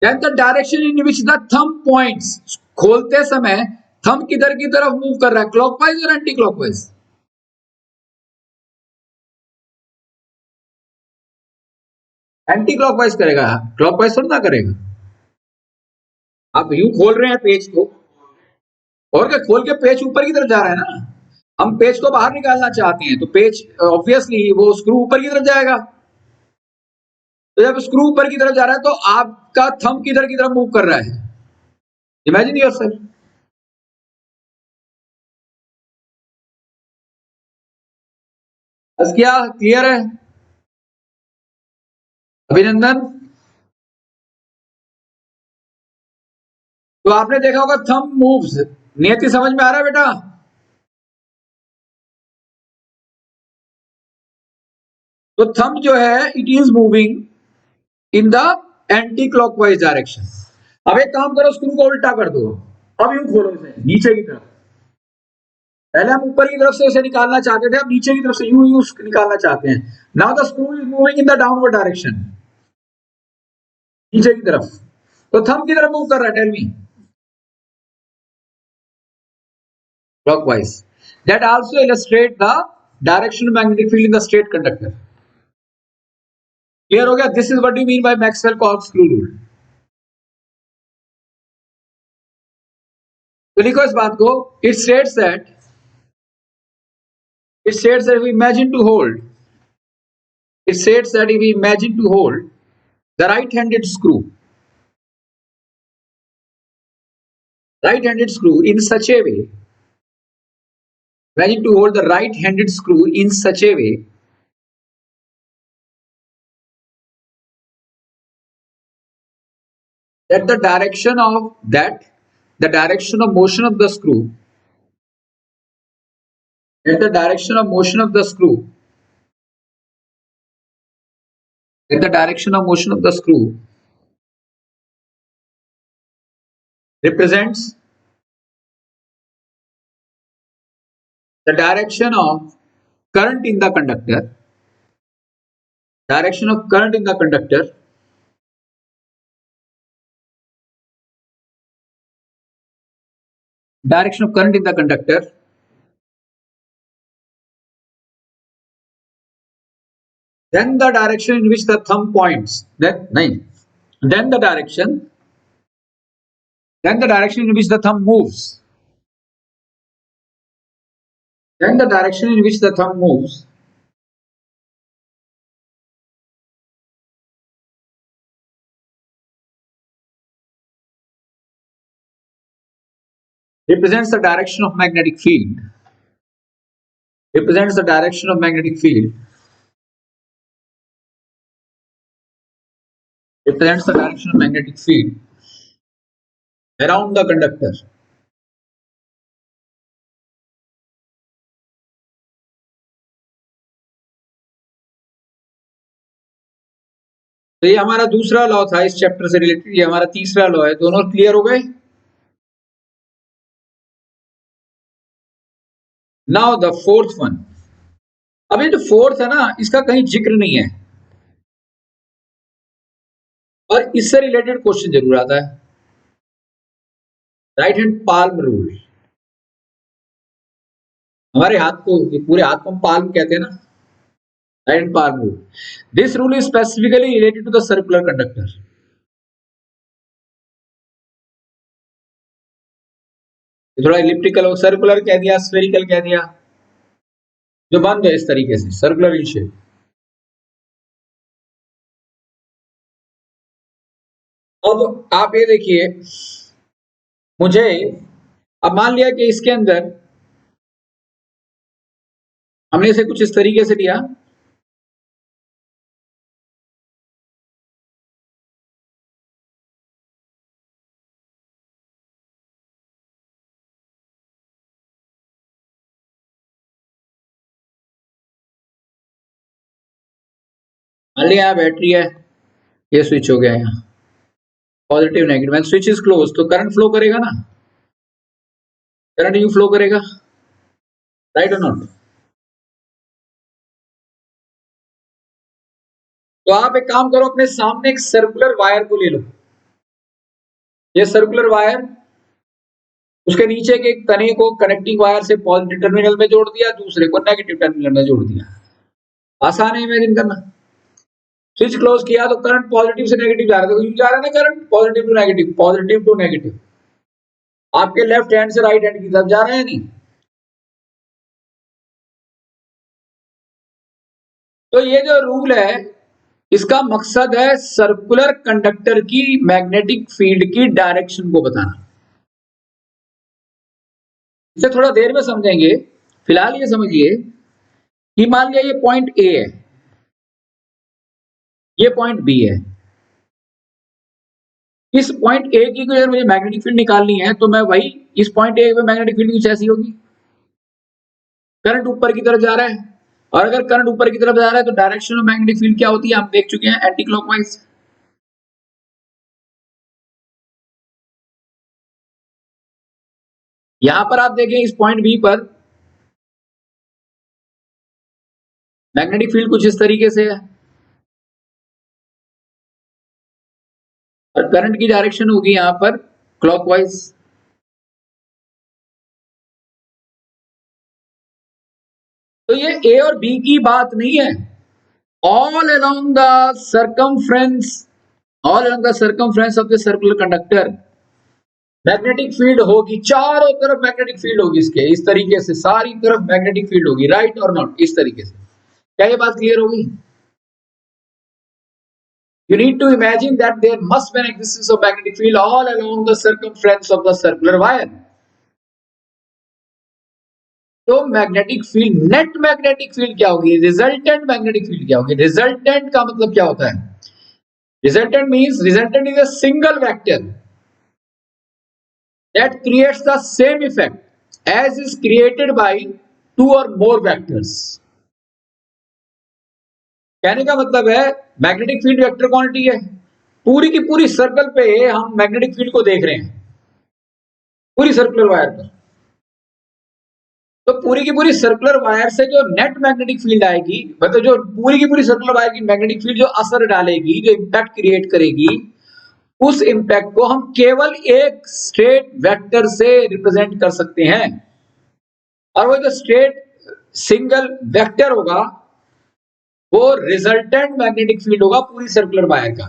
Then the direction in which the thumb points, खोलते समय थंब किधर की तरफ मूव कर रहा है, क्लॉकवाइज और एंटी क्लॉकवाइज? एंटी क्लॉकवाइज करेगा, क्लॉकवाइज थोड़ा ना करेगा। आप यूं खोल रहे हैं पेज को, और क्या खोल के पेज ऊपर की तरफ जा रहा है ना, हम पेज को बाहर निकालना चाहते हैं तो पेज ऑब्वियसली वो स्क्रू ऊपर की तरफ जाएगा। तो जब स्क्रू ऊपर की तरफ जा रहा है तो आपका थंब किधर की तरफ मूव कर रहा है? Imagine yourself. बस क्या क्लियर है? अभिनंदन। तो आपने देखा होगा थंब मूव्स, नियति समझ में आ रहा है बेटा? तो थंब जो है it is moving in the anti clockwise direction. अब एक काम करो, स्क्रू को उल्टा कर दो। अब यूं खोलो इसे नीचे की तरफ। पहले हम ऊपर की तरफ से इसे निकालना चाहते थे, अब नीचे की तरफ से यूं यूं निकालना चाहते हैं। Now the screw is moving in the downward direction, नीचे की तरफ। तो थंब की तरफ मूव कर रहा है, tell me. Clockwise. That also illustrate the direction of magnetic field in the straight conductor. Clear हो गया? This is what you mean by Maxwell corkscrew rule. तो लिखो इस बात को. It states that if we imagine to hold, it states that if we imagine to hold the right-handed screw in such a way, imagine to hold the right-handed screw in such a way that the direction of motion of the screw, that the direction of motion of the screw represents the direction of current in the conductor, direction of current in the conductor direction of current in the conductor then the direction in which the thumb points, then the direction in which the thumb moves, then the direction in which the thumb moves represents the direction of magnetic field, represents the direction of magnetic field, represents the direction of magnetic field around the conductor. तो ये हमारा दूसरा law था इस chapter से related, ये हमारा तीसरा लॉ है। दोनों क्लियर हो गए? Now the fourth one. अब ये जो फोर्थ है ना, इसका कहीं जिक्र नहीं है और इससे रिलेटेड क्वेश्चन जरूर आता है। Right hand palm rule. हमारे हाथ को, ये पूरे हाथ को हम पाल्म कहते हैं ना, right hand palm rule. This rule is specifically related to the circular conductor. थोड़ा इलिप्टिकल हो, सर्कुलर कह दिया, स्फेरिकल कह दिया, जो बंद है इस तरीके से, सर्कुलर इन शेप। अब आप ये देखिए, मुझे अब मान लिया कि इसके अंदर हमने इसे कुछ इस तरीके से लिया, मान लिया बैटरी है, ये स्विच हो गया यहाँ, positive negative, switch is close, तो करंट फ्लो करेगा ना, करंट यू फ्लो करेगा, राइट और नॉट? तो आप एक काम करो, अपने सामने एक सर्कुलर वायर को ले लो, ये सर्कुलर वायर, उसके नीचे के एक तने को कनेक्टिंग वायर से पॉजिटिव टर्मिनल में जोड़ दिया, दूसरे को नेगेटिव टर्मिनल में जोड़ दिया। आसान है इमेजिन करना। स्विच क्लोज किया तो करंट पॉजिटिव से नेगेटिव जा रहा है, जा रहा है ना current positive to negative, positive to negative, आपके लेफ्ट हैंड से राइट हैंड की तरफ जा रहे हैं नहीं? तो ये जो रूल है, इसका मकसद है सर्कुलर कंडक्टर की मैग्नेटिक फील्ड की डायरेक्शन को बताना। इसे थोड़ा देर में समझेंगे, फिलहाल ये समझिए कि मान लिया ये पॉइंट ए है, ये पॉइंट बी है। इस पॉइंट ए की अगर मुझे मैग्नेटिक फील्ड निकालनी है तो मैं वही इस पॉइंट ए पे मैग्नेटिक फील्ड कुछ ऐसी होगी, करंट ऊपर की तरफ जा रहा है, और अगर करंट ऊपर की तरफ जा रहा है तो डायरेक्शन ऑफ मैग्नेटिक फील्ड क्या होती है हम देख चुके हैं, एंटी क्लॉकवाइज। यहां पर आप देखें इस पॉइंट बी पर मैग्नेटिक फील्ड कुछ इस तरीके से है और करंट की डायरेक्शन होगी यहां पर क्लॉकवाइज। तो ये ए और बी की बात नहीं है, all along the circumference, all along the circumference of the circular conductor magnetic field होगी, चारों तरफ मैग्नेटिक फील्ड होगी इसके, इस तरीके से सारी तरफ मैग्नेटिक फील्ड होगी, राइट और नॉट, इस तरीके से। क्या ये बात क्लियर होगी? You need to imagine that there must be an existence of magnetic field all along the circumference of the circular wire. तो magnetic field, net magnetic field क्या होगी, रिजल्टेंट मैग्नेटिक फील्ड क्या होगी। रिजल्टेंट का मतलब क्या होता है? Resultant means resultant is a single vector that creates the same effect as is created by two or more vectors. कहने का मतलब है मैग्नेटिक फील्ड वेक्टर क्वांटिटी है, पूरी की पूरी सर्कल पे हम मैग्नेटिक फील्ड को देख रहे हैं, पूरी सर्कुलर वायर पर। तो पूरी की पूरी सर्कुलर वायर से जो नेट मैग्नेटिक फील्ड आएगी, मतलब जो पूरी की पूरी सर्कुलर वायर की मैग्नेटिक फील्ड जो असर डालेगी, जो इंपैक्ट क्रिएट करेगी, उस इंपैक्ट को हम केवल एक स्ट्रेट वेक्टर से रिप्रेजेंट कर सकते हैं। और वो जो स्ट्रेट सिंगल वेक्टर होगा वो रिजल्टेंट मैग्नेटिक फील्ड होगा पूरी सर्कुलर वायर का,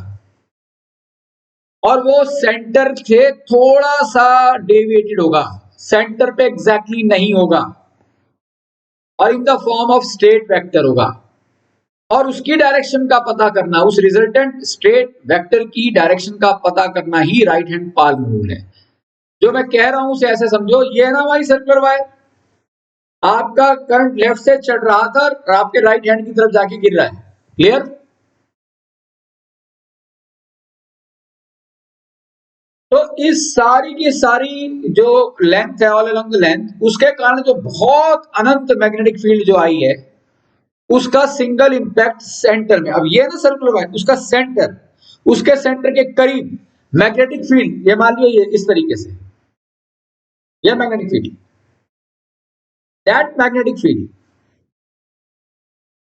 और वो सेंटर से थोड़ा सा डेविएटेड होगा, सेंटर पे एग्जैक्टली नहीं होगा, और in the form of straight vector होगा। और उसकी डायरेक्शन का पता करना, उस रिजल्टेंट स्ट्रेट वेक्टर की डायरेक्शन का पता करना ही राइट हैंड पाल्म रूल है। जो मैं कह रहा हूं उसे ऐसे समझो, ये है ना हमारी सर्कुलर वायर, आपका करंट लेफ्ट से चढ़ रहा था और आपके राइट हैंड की तरफ जाके गिर रहा है, क्लियर? तो इस सारी की सारी जो लेंथ है, ऑल अलोंग द लेंथ, उसके कारण जो बहुत अनंत मैग्नेटिक फील्ड जो आई है, उसका सिंगल इंपैक्ट सेंटर में, अब ये ना सर्कुलर वायर, उसका सेंटर, उसके सेंटर के करीब मैग्नेटिक फील्ड, ये मान लीजिए इस तरीके से, ये magnetic field, that magnetic field,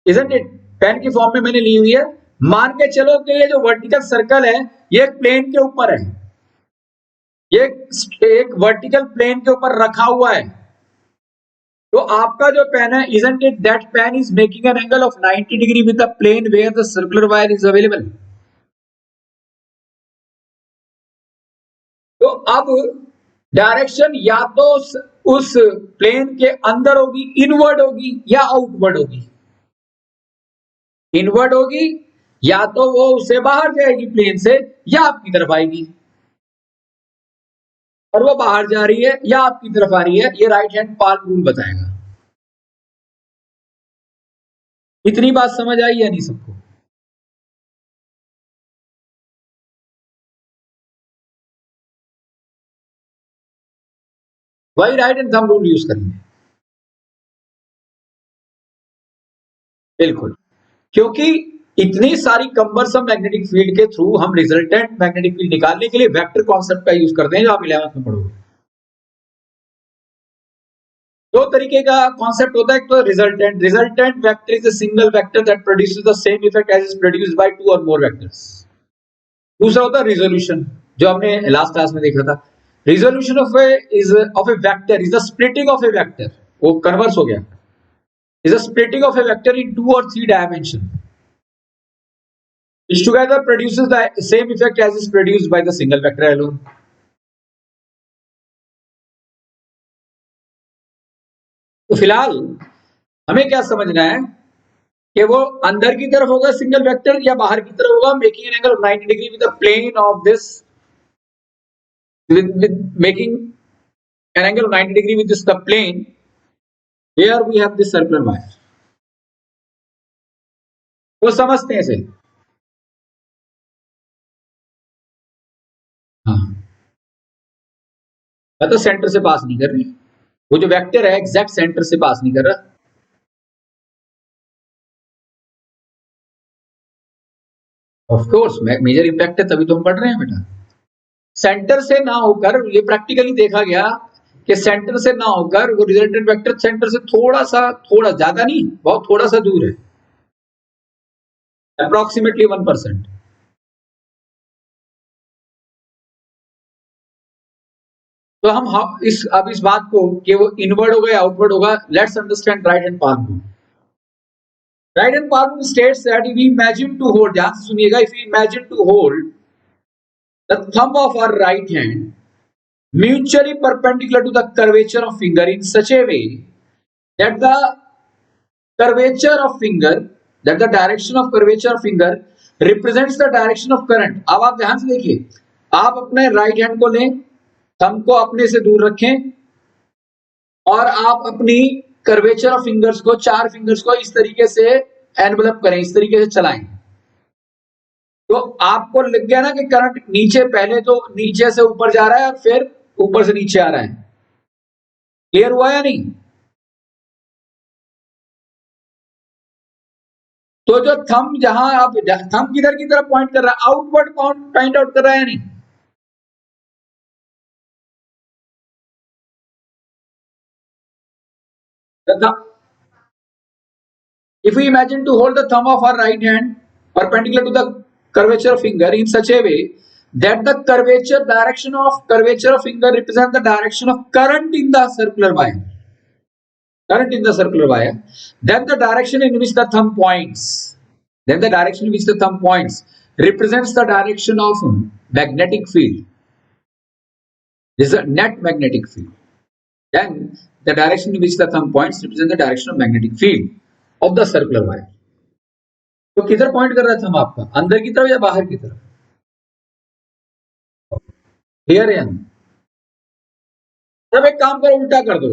isn't it, pen की फॉर्म में मैंने ली हुई है। मान के चलो कि ये जो वर्टिकल सर्कल है ये प्लेन के ऊपर है, ये एक वर्टिकल प्लेन के ऊपर रखा हुआ है। तो आपका जो पेन है, isn't it that pen is making an angle of 90 degree with the plane where the circular wire is available? तो अब डायरेक्शन या तो उस प्लेन के अंदर होगी, इनवर्ड होगी, या आउटवर्ड होगी। इनवर्ड होगी, या तो वो उससे बाहर जाएगी प्लेन से, या आपकी तरफ आएगी। और वो बाहर जा रही है या आपकी तरफ आ रही है, ये राइट हैंड पाल्म रूल बताएगा। इतनी बात समझ आई या नहीं सबको? वही right and thumb rule use करेंगे, बिल्कुल, क्योंकि इतनी सारी कंबरसम मैग्नेटिक फील्ड के थ्रू हम रिजल्टेंट मैग्नेटिक फील्ड निकालने के लिए वेक्टर कॉन्सेप्ट का यूज करते हैं, जो आप 11th में पढ़ोगे। दो तरीके का कॉन्सेप्ट होता है, एक तो resultant, resultant vector is a single vector that produces the same effect as is produced by two और मोर वेक्टर्स। दूसरा होता है रिजोल्यूशन, जो हमने लास्ट क्लास में देखा था। Resolution of A vector is the splitting of A vector, वो कन्वर्स हो गया, is the splitting of A vector in 2 or 3 dimension, which together produces the same effect as is produced by the single vector alone. तो फिलहाल हमें क्या समझना है कि वो अंदर की तरफ होगा सिंगल वेक्टर या बाहर की तरफ होगा, making an angle of 90 degree with the plane of this, with making an angle of 90 degree with this the plane here we have this circular wire। वो समझते हैं इसे। मतलब सेंटर से पास नहीं कर रही, वो जो वेक्टर है एग्जैक्ट सेंटर से पास नहीं कर रहा। ऑफ कोर्स मेजर इम्पैक्ट है, तभी तो हम पढ़ रहे हैं बेटा। सेंटर से ना होकर, ये प्रैक्टिकली देखा गया कि सेंटर से ना होकर वो रिजल्टेंट वेक्टर सेंटर से थोड़ा सा, थोड़ा ज्यादा नहीं, बहुत थोड़ा सा दूर है, अप्रोक्सीमेटली 1%। तो हम इस अब इस बात को कि वो इनवर्ड होगा या आउटवर्ड होगा, let's understand right hand palm rule. Right hand palm rule states that if we imagine to hold, ध्यान से सुनिएगा, if we imagine to hold the thumb of our right hand mutually perpendicular to the curvature of finger in such a way that the curvature of finger, that the direction of curvature of finger represents the direction of current। अब आप ध्यान से देखिए, आप अपने right hand को लें, thumb को अपने से दूर रखें और आप अपनी कर्वेचर ऑफ फिंगर्स को, चार फिंगर्स को इस तरीके से एनवलप करें, इस तरीके से चलाएं, तो आपको लग गया ना कि करंट नीचे, पहले तो नीचे से ऊपर जा रहा है और फिर ऊपर से नीचे आ रहा है। क्लियर हुआ या नहीं? तो जो थंब, जहां आप थंब किधर की तरफ पॉइंट कर रहा है, आउटवर्ड पॉइंट आउट कर रहा है या नहीं? If we imagine to hold the thumb of our right hand perpendicular to the curvature of finger in such a way that the curvature of finger represent the direction of current in the circular wire, then the direction in which the thumb points, represents the direction of magnetic field. This is a net magnetic field. Then the direction in which the thumb points represents the direction of magnetic field of the circular wire. तो किधर point कर रहा था हम आपका, अंदर की तरफ या बाहर की तरफ? क्लियर है? अब एक काम करो, उल्टा कर दो,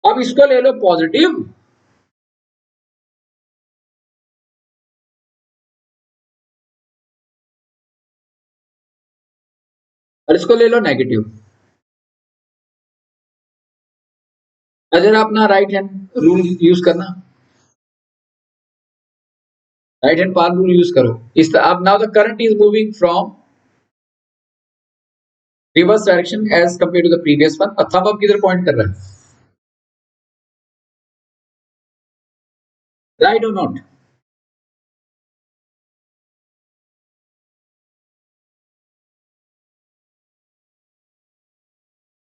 अब इसको ले लो पॉजिटिव और इसको ले लो नेगेटिव। अगर अपना राइट हैंड रूल यूज करना, right hand palm rule use करो। इस अब now the current is moving from reverse direction as compare to the previous one. और थंब अब किधर पॉइंट कर रहा है, राइट और नॉट?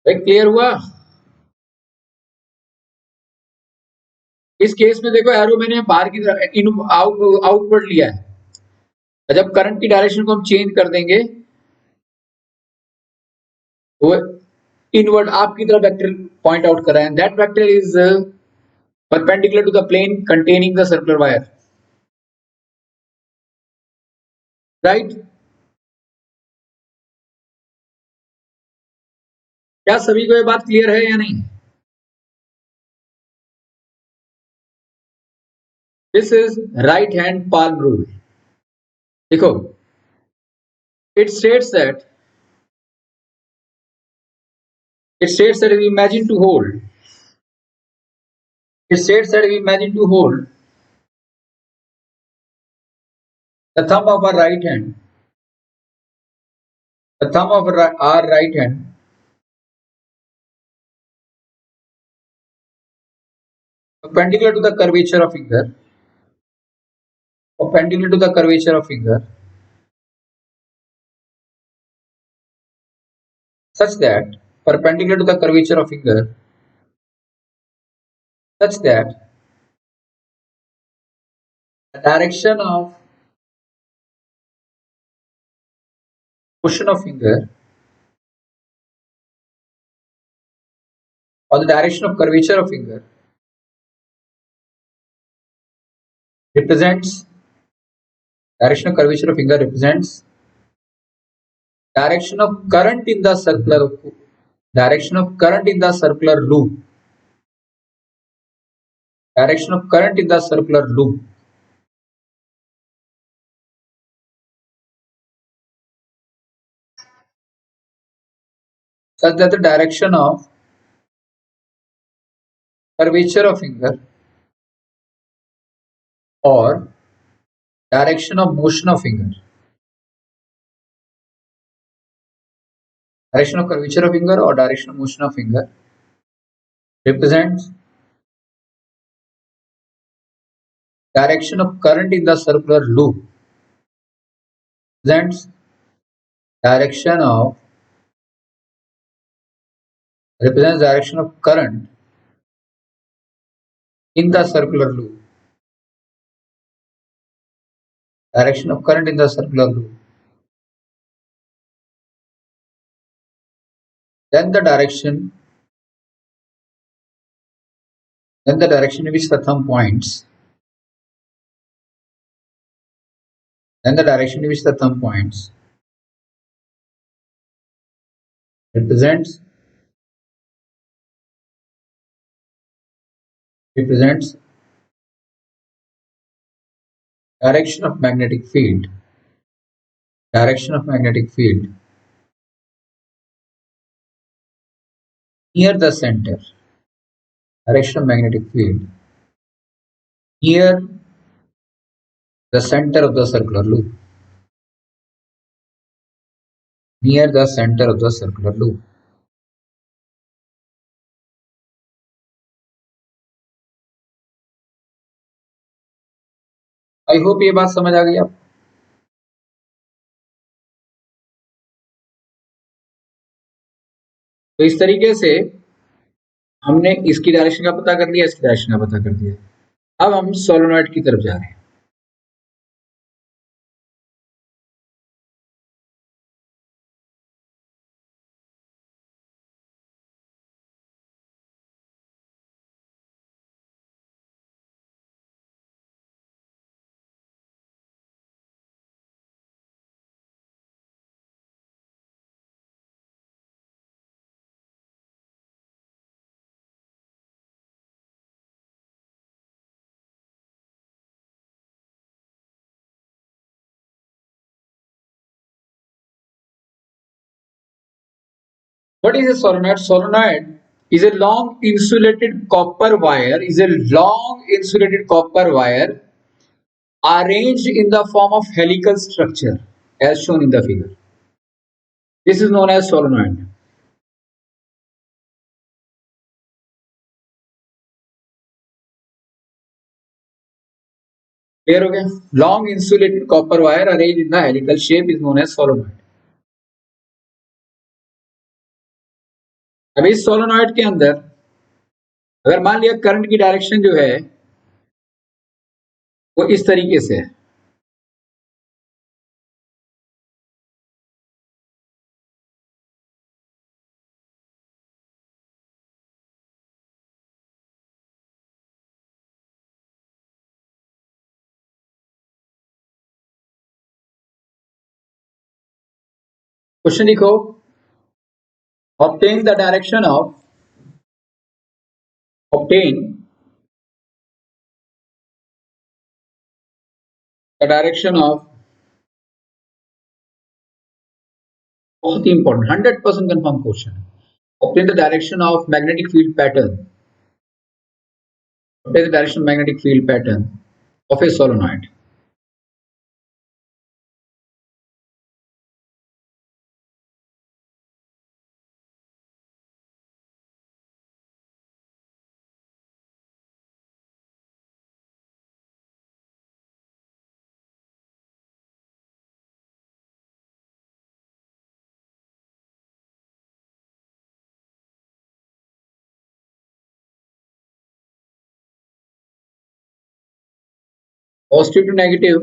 क्लियर हुआ? इस केस में देखो एरो मैंने बाहर की तरफ आउटवर्ड लिया है, जब करंट की डायरेक्शन को हम चेंज कर देंगे वो इनवर्ड आपकी तरफ वेक्टर पॉइंट आउट कर रहा है, that vector is perpendicular to the plane containing the circular wire, right? क्या सभी को ये बात क्लियर है या नहीं? This is right hand palm rule. देखो, it states that we imagine to hold, the thumb of our right hand, our right hand perpendicular to the curvature of finger, such that perpendicular to the curvature of finger, such that the direction of motion of finger or the direction of curvature of finger represents direction of current in the circular loop, such that the direction of curvature of finger or direction of motion of finger, direction of curvature of finger or direction of motion of finger represents direction of current in the circular loop, represents direction of direction of current in the circular loop, direction of current in the circular loop. Then the direction, then the direction in which the thumb points, then the direction in which the thumb points represents represents direction of magnetic field, direction of magnetic field near the center, direction of magnetic field near the center of the circular loop, near the center of the circular loop. I hope ये बात समझ आ गई आप। तो इस तरीके से हमने इसकी डायरेक्शन का पता कर लिया, इसकी डायरेक्शन का पता कर दिया। अब हम सोलेनॉइड की तरफ जा रहे हैं। What is a solenoid? Solenoid is a long insulated copper wire, arranged in the form of helical structure as shown in the figure. This is known as solenoid. Clear हो गया? Long insulated copper wire arranged in the helical shape is known as solenoid. अब इस solenoid के अंदर अगर मान लिया current की डायरेक्शन जो है वो इस तरीके से है, क्वेश्चन लिखो, obtain the direction of obtain the direction of बहुत ही इंपॉर्टेंट 100% कंफर्म क्वेश्चन है। obtain the direction of magnetic field pattern, obtain the direction of magnetic field pattern of a solenoid. Positive to negative,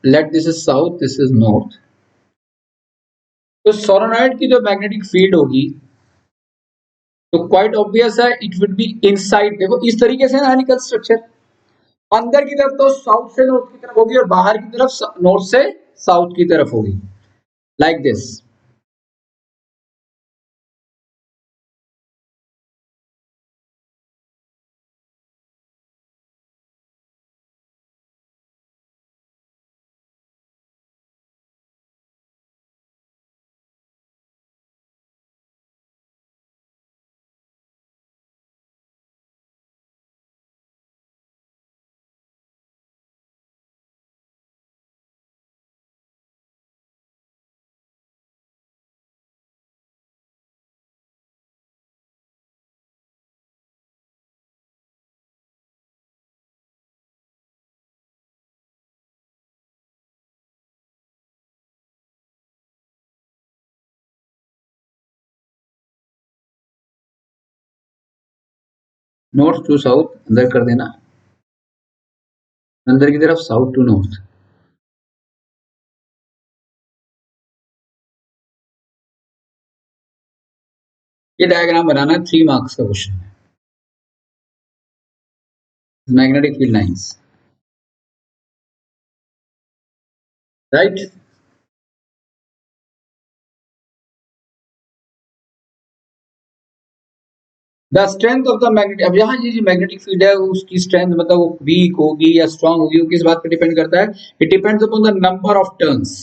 let this is south, this is north. तो solenoid की जो magnetic field होगी तो quite obvious है it would be inside. देखो इस तरीके से ना हेलिकल स्ट्रक्चर, अंदर की तरफ तो साउथ से नॉर्थ की तरफ होगी और बाहर की तरफ नॉर्थ से साउथ की तरफ होगी, like this. North to south अंदर कर देना, अंदर की तरफ साउथ टू नॉर्थ। ये डायग्राम बनाना 3 मार्क्स का क्वेश्चन है। Magnetic field lines, right. The strength of the magnetic, अब यहाँ ये जो मैग्नेटिक फील्ड है उसकी स्ट्रेंथ मतलब वो वीक होगी या स्ट्रांग होगी, वो किस बात पर डिपेंड करता है? It depends upon the number of turns,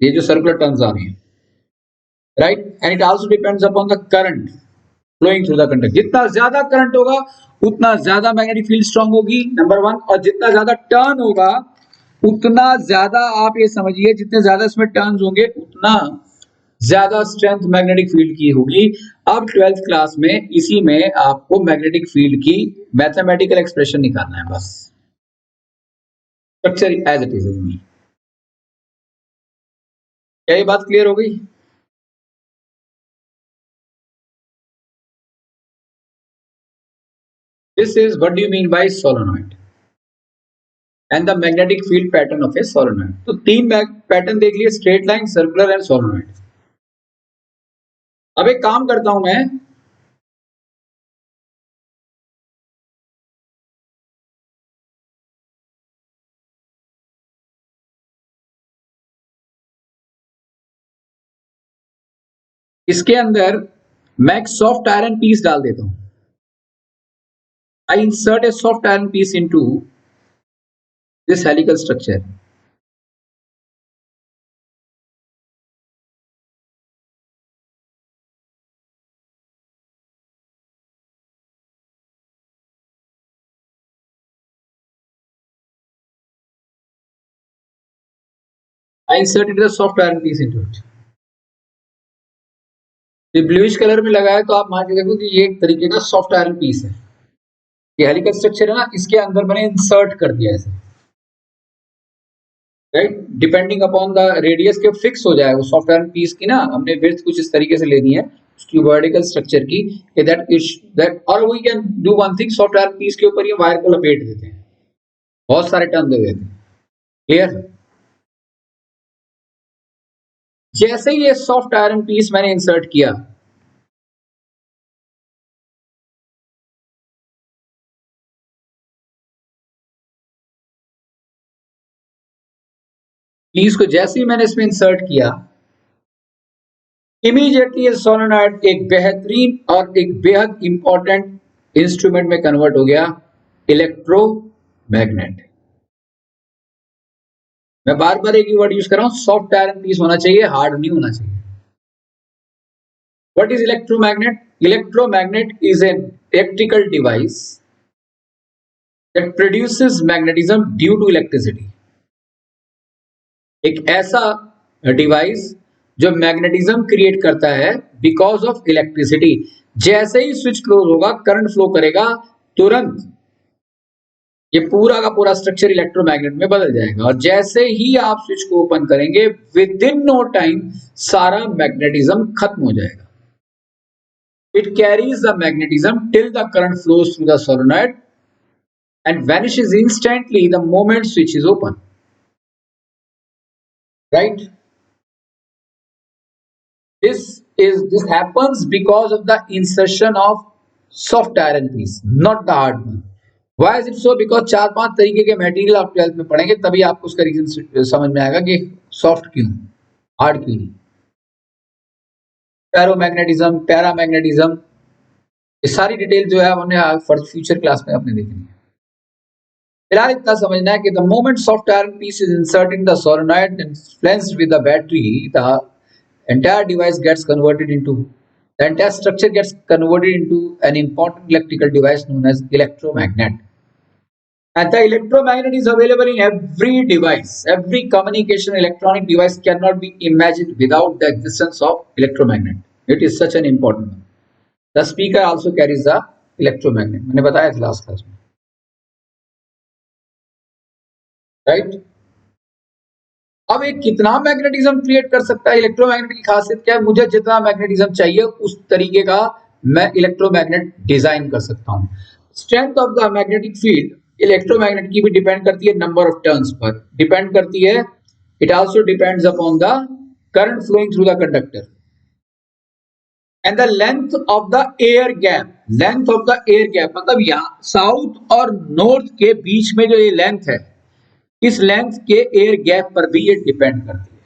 ये जो सर्कुलर टर्न्स आ रही हैं, right. And it also depends upon the current flowing through the conductor. जितना ज्यादा करंट होगा उतना ज्यादा मैग्नेटिक फील्ड स्ट्रांग होगी, नंबर वन। और जितना ज्यादा टर्न होगा उतना ज्यादा, आप ये समझिए जितने ज्यादा इसमें टर्न्स होंगे उतना ज्यादा स्ट्रेंथ मैग्नेटिक फील्ड की होगी। अब 12th क्लास में इसी में आपको मैग्नेटिक फील्ड की मैथमेटिकल एक्सप्रेशन निकालना है बस, स्ट्रक्चर एज इट इज। क्या ये बात क्लियर हो गई? This is what do you mean by solenoid and the magnetic field pattern of A solenoid. तो 3 पैटर्न देख लिए, straight line, circular and solenoid. अब एक काम करता हूं मैं, इसके अंदर मैं एक सॉफ्ट आयरन पीस डाल देता हूं। I insert a soft iron piece into this helical structure. I inserted the soft iron piece into it. ये ब्लूइश कलर में लगा है तो आप मान के देखो कि ये एक तरीके का सॉफ्ट आयरन पीस है। ये हेलिकल स्ट्रक्चर है ना, इसके अंदर मैंने इंसर्ट कर दिया ऐसे, right. Depending upon the radius के फिक्स हो जाए वो सॉफ्ट आयरन पीस की ना, हमने विड्थ कुछ इस तरीके से लेनी है उसकी वर्टिकल स्ट्रक्चर की, दैट और we can do one thing, soft iron piece के ऊपर ये वायर को लपेट देते हैं, बहुत सारे टर्न दे देते हैं। क्लियर? जैसे ही ये सॉफ्ट आयरन पीस मैंने इंसर्ट किया, पीस को जैसे ही मैंने इसमें इंसर्ट किया, इमीडिएटली सोलेनॉइड एक बेहतरीन और एक बेहद इंपॉर्टेंट इंस्ट्रूमेंट में कन्वर्ट हो गया, इलेक्ट्रोमैग्नेट। मैं बार बार एक ही वर्ड यूज कर रहा हूं, सॉफ्ट आयरन पीस होना चाहिए, हार्ड नहीं होना चाहिए। What is electromagnet? Electromagnet is an electrical device that produces magnetism due to electricity. एक ऐसा डिवाइस जो मैग्नेटिज्म क्रिएट करता है बिकॉज ऑफ इलेक्ट्रिसिटी। जैसे ही स्विच क्लोज होगा करंट फ्लो करेगा, तुरंत ये पूरा का पूरा स्ट्रक्चर इलेक्ट्रोमैग्नेट में बदल जाएगा। और जैसे ही आप स्विच को ओपन करेंगे विद इन नो टाइम सारा मैग्नेटिज्म खत्म हो जाएगा। It carries the magnetism till the current flows through the solenoid and vanishes instantly the moment switch is open, right? This happens because of the insertion of soft iron piece, not the hard one. Why is it so? Because 4-5 तरीके के material आप 12th में पढ़ेंगे तभी आपको उसका reason समझ में आएगा कि सॉफ्ट क्यों, हार्ड क्यों नहीं। पैरोमैग्नेटिज्म, पैरामैग्नेटिज्म, ये सारी डिटेल जो है हमने फॉर फ्यूचर क्लास में अपने देखनी है। फिलहाल इतना समझना है कि the moment soft iron piece is inserted in the solenoid and flensed with the battery, the entire device gets converted into, the entire structure gets converted into an important electrical device known as electromagnet. And the electromagnet is available in every device. Every communication electronic device cannot be imagined without the existence of electromagnet. It is such an important one. The speaker also carries the electromagnet. मैंने बताया था last class में, right. अब एक कितना magnetism create कर सकता है? इलेक्ट्रोमैग्नेट की खासियत क्या है? मुझे जितना मैग्नेटिज्म चाहिए उस तरीके का मैं इलेक्ट्रोमैग्नेट डिजाइन कर सकता हूं। Strength of the magnetic field electromagnet की भी डिपेंड करती है नंबर ऑफ टर्न्स पर, डिपेंड करती है। It also depends upon the current flowing through the conductor and the length of the air gap. Length of the air gap मतलब यहाँ south और नॉर्थ के बीच में जो ये लेंथ है, इस लेंथ के एयर गैप पर भी ये डिपेंड करती है।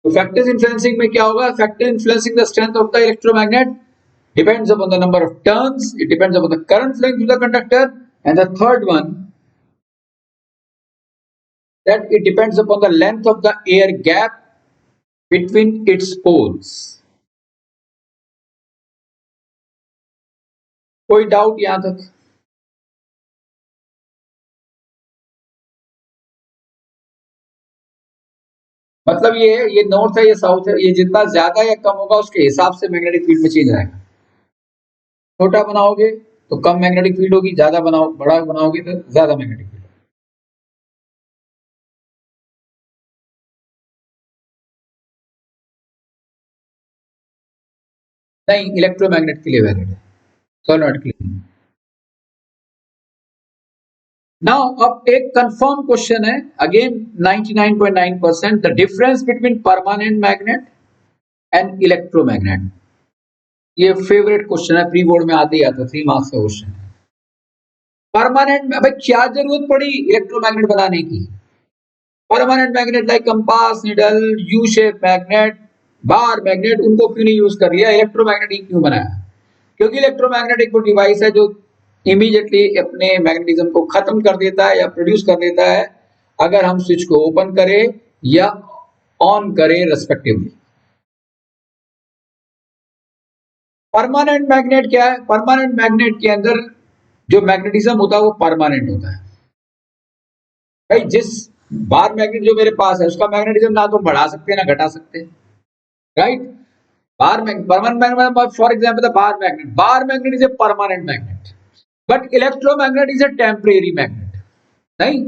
तो फैक्टर्स इन्फ्लुएंसिंग में क्या होगा? Factor influencing the strength of the electromagnet depends upon the number of turns, it depends upon the current flowing through the conductor, and the third one, that it depends upon the length of the air gap between its poles. कोई doubt यहां तक? मतलब ये north है, ये south है, ये जितना ज्यादा या कम होगा उसके हिसाब से मैग्नेटिक फील्ड में चेंज आएगा। छोटा बनाओगे तो कम मैग्नेटिक फील्ड होगी, ज्यादा बनाओ बड़ा बनाओगे तो ज्यादा मैग्नेटिक फील्ड। नहीं, इलेक्ट्रोमैग्नेट के लिए वैलिड है, सोलेनॉइड के लिए। नाउ अब एक कंफर्म क्वेश्चन है, again 99.9%, the difference between permanent magnet and electromagnet. ये फेवरेट क्वेश्चन है, प्री बोर्ड में आते ही आता, 3 मार्क्स का क्वेश्चन है। परमानेंट में भाई क्या जरूरत पड़ी इलेक्ट्रोमैग्नेट बनाने की? Permanent magnet like compass needle, you shape magnet, bar magnet, उनको क्यों नहीं यूज कर लिया? इलेक्ट्रोमैग्नेट ही क्यों बनाया? क्योंकि इलेक्ट्रोमैग्नेट एक वो डिवाइस है जो इमीडिएटली अपने मैग्नेटिज्म को खत्म कर देता है या प्रोड्यूस कर देता है अगर हम स्विच को ओपन करें या ऑन करें रेस्पेक्टिवली। परमानेंट मैग्नेट क्या है? परमानेंट मैग्नेट के अंदर जो मैग्नेटिज्म होता है वो परमानेंट होता है। भाई जिस बार मैग्नेट जो मेरे पास है उसका मैग्नेटिज्म ना तो बढ़ा सकते ना घटा सकते, right? Bar magnet, permanent magnet, for example the bar magnet is a permanent magnet, but electromagnet is a temporary magnet. नहीं,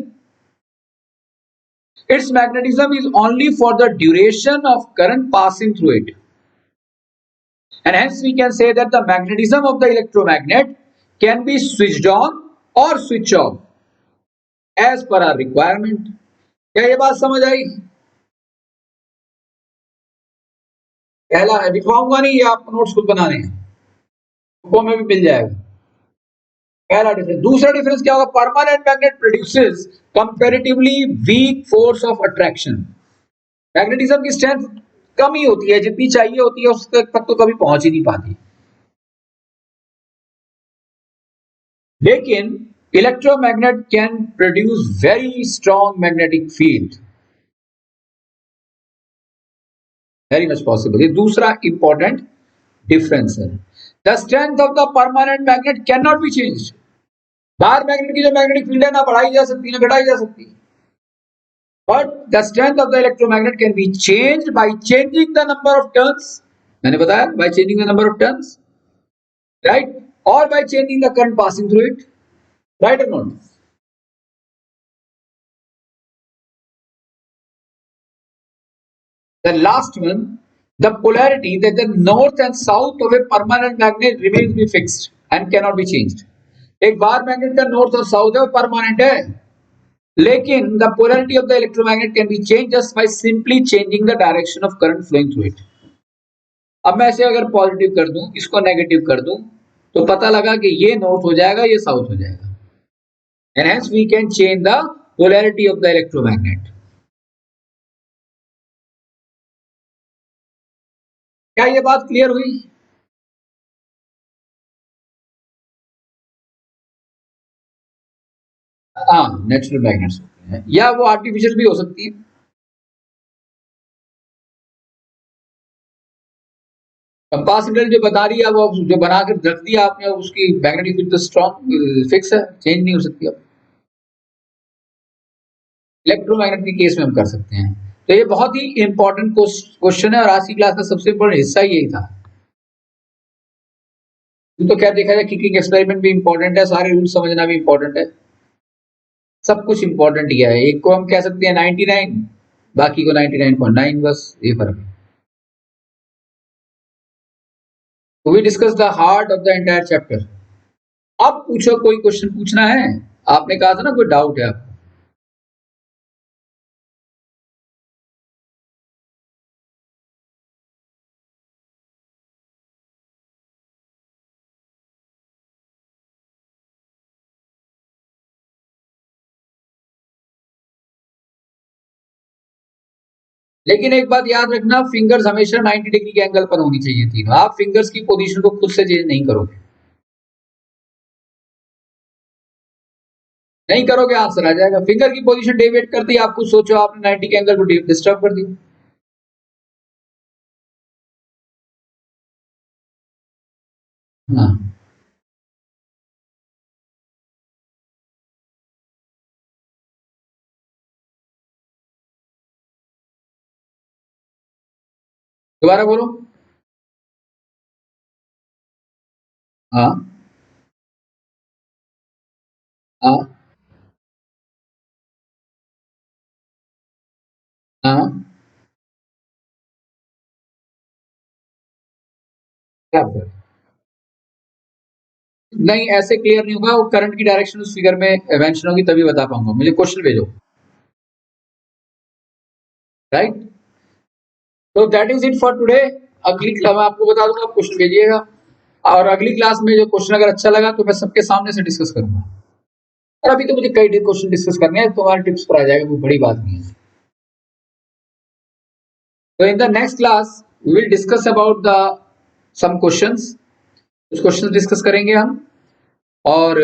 its magnetism is only for the duration of current passing through it, and hence we can say that the magnetism of the electromagnet can be switched on or switch off as per our requirement। क्या ये बात समझ आई? पहला है, दिखाऊंगा नहीं, ये आप नोट्स खुद बनाने हैं, बुकों में भी मिल जाएगा। पहला डिफरेंस। दूसरा डिफरेंस क्या होगा? Permanent magnet produces comparatively weak force of attraction. Magnetism की स्ट्रेंथ कम ही होती है, जितनी चाहिए होती है उस तक तो कभी पहुंच ही नहीं पाती। लेकिन electromagnet can produce very strong magnetic field, very much possible. ये दूसरा इंपॉर्टेंट डिफरेंस है। The strength of the permanent magnet can not be changed. Bar magnet की जो मैग्नेटिक फील्ड है ना बढ़ाई जा सकती ना घटाई जा सकती, but the strength of the electromagnet can be changed by changing the number of turns. मैंने बताया, by changing the number of turns, right, और by changing the current passing through it, right और not? The last one, the polarity that the north and south of a permanent magnet remains be fixed and cannot be changed। एक bar magnet का north और south है वो permanent है, लेकिन the polarity of the electromagnet can be changed just by simply changing the direction of current flowing through it। अब मैं इसे अगर पॉजिटिव कर दूं, इसको नेगेटिव कर दूं, तो पता लगा कि ये नॉर्थ हो जाएगा, ये साउथ हो जाएगा, and hence we can change the polarity of the electromagnet। क्या ये बात क्लियर हुई? हाँ, नेचुरल मैग्नेट्स होते हैं या वो आर्टिफिशियल भी हो सकती है। कंपास निडल जो बता रही है वो जो बनाकर रख दिया आपने, उसकी मैग्नेटिक फील्ड तो स्ट्रॉन्ग फिक्स है, चेंज नहीं हो सकती। अब इलेक्ट्रोमैग्नेट के केस में हम कर सकते हैं। तो ये बहुत ही इंपॉर्टेंट क्वेश्चन है और आज की क्लास का सबसे इंपॉर्टेंट हिस्सा यही था। तो क्या देखा जाए, किकिंग एक्सपेरिमेंट भी इंपॉर्टेंट है, सारे रूल समझना भी इंपॉर्टेंट है, सब कुछ इंपॉर्टेंट ही है। एक को हम कह सकते हैं 99, बाकी को 99.9, बस ये फर्क है। We discuss the heart of the entire chapter. अब पूछो, कोई क्वेश्चन पूछना है? आपने कहा था ना कोई डाउट है आपको। लेकिन एक बात याद रखना, फिंगर्स हमेशा 90 डिग्री के एंगल पर होनी चाहिए थी। आप फिंगर्स की पोजीशन को खुद से चेंज नहीं करोगे, नहीं करोगे आंसर आ जाएगा। फिंगर की पोजीशन डेविएट कर दी, आप कुछ सोचो, आपने 90 के एंगल को डिस्टर्ब कर दिया। हाँ, दोबारा बोलो। हाँ, हाँ, हाँ, क्या बात। नहीं, ऐसे क्लियर नहीं होगा, वो करंट की डायरेक्शन उस फिगर में मेंशन होगी तभी बता पाऊंगा। मुझे क्वेश्चन भेजो। राइट, तो that is it for today. अगली क्लास में आपको बता दूंगा, आप क्वेश्चन भेजिएगा। और अगली क्लास में जो क्वेश्चन अगर अच्छा लगा तो मैं सबके सामने से डिस्कस करूंगा। और अभी तो मुझे कई क्वेश्चन डिस्कस करने हैं, तुम्हारे टिप्स पर आ जाएगा, कोई बड़ी बात नहीं है। तो in the next class we will discuss about the some questions. कुछ क्वेश्चंस डिस्कस करेंगे हम। और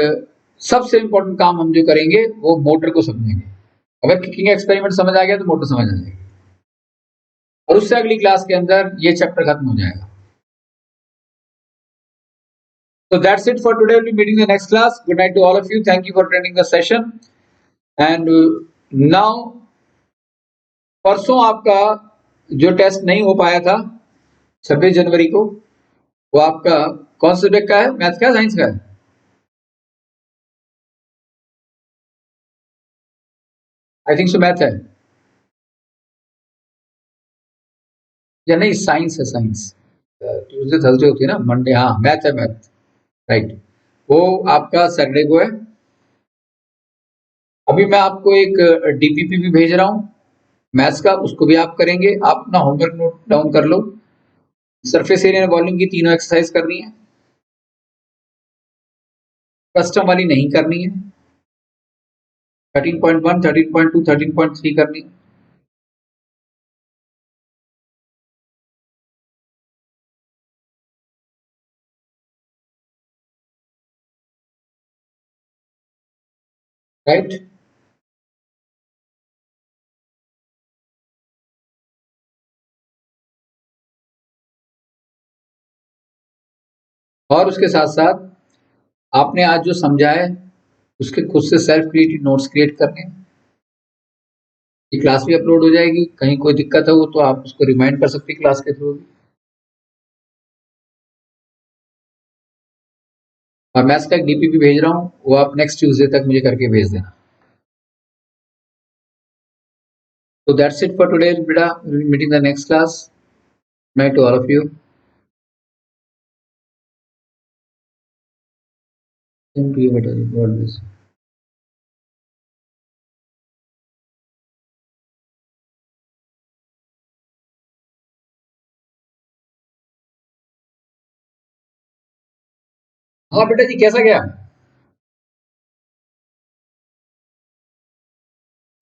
सबसे इंपॉर्टेंट काम हम जो करेंगे वो मोटर को समझेंगे। अगर किकिंग एक्सपेरिमेंट समझ आ गया तो मोटर समझ आ जाएगी, और उससे अगली क्लास के अंदर ये चैप्टर खत्म हो जाएगा। So that's it for today. We'll be meeting in the next class. Good night to all of you. Thank you for attending the session. And now, परसों आपका जो टेस्ट नहीं हो पाया था 26 जनवरी को, वो आपका कौन से सब्जेक्ट का है? मैथ का, साइंस का है? आई थिंक सो मैथ है, या नहीं साइंस है, साइंस। ट्यूसडे थर्सडे होती है ना, मंडे, हाँ मैथ है, मैथ। राइट, वो आपका सैटरडे को है। अभी मैं आपको एक डीपीपी भी भेज रहा हूँ मैथ्स का, उसको भी आप करेंगे। आप अपना होमवर्क नोट डाउन कर लो। सरफेस एरिया वॉल्यूम की तीनों एक्सरसाइज करनी है, कस्टम वाली नहीं करनी है। 13.1, 13.2, 13.3 करनी है। राइट, और उसके साथ साथ आपने आज जो समझा है उसके खुद से सेल्फ क्रिएटेड नोट्स क्रिएट करने हैं। ये क्लास भी अपलोड हो जाएगी, कहीं कोई दिक्कत है वो तो आप उसको रिमाइंड कर सकते हैं क्लास के थ्रू। और मैथ्स का एक डीपीपी भेज रहा हूँ, वो आप नेक्स्ट ट्यूसडे तक मुझे करके भेज देना। तो दैट्स इट फॉर टुडे बेटा, meeting the next class. Night to all of you. Thank you बेटा जी, गॉड ब्लेस। हाँ बेटा जी, कैसा गया?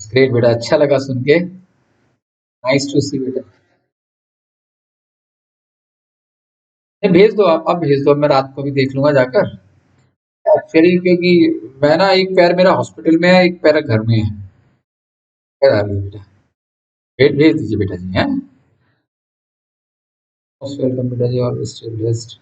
ग्रेट बेटा, अच्छा लगा सुन के। नाइस टू सी बेटा। नहीं, भेज दो आप, अब भेज दो, मैं रात को भी देख लूंगा जाकर। एक्चुअली क्योंकि मैं ना, एक पैर मेरा हॉस्पिटल में है, एक पैर घर में है। पैर आ रही है बेटा। भेज भेज दीजिए बेटा जी, हैं। मोस्ट वेलकम बेटा जी, ऑलवेज स्टे ब्लेस्ड।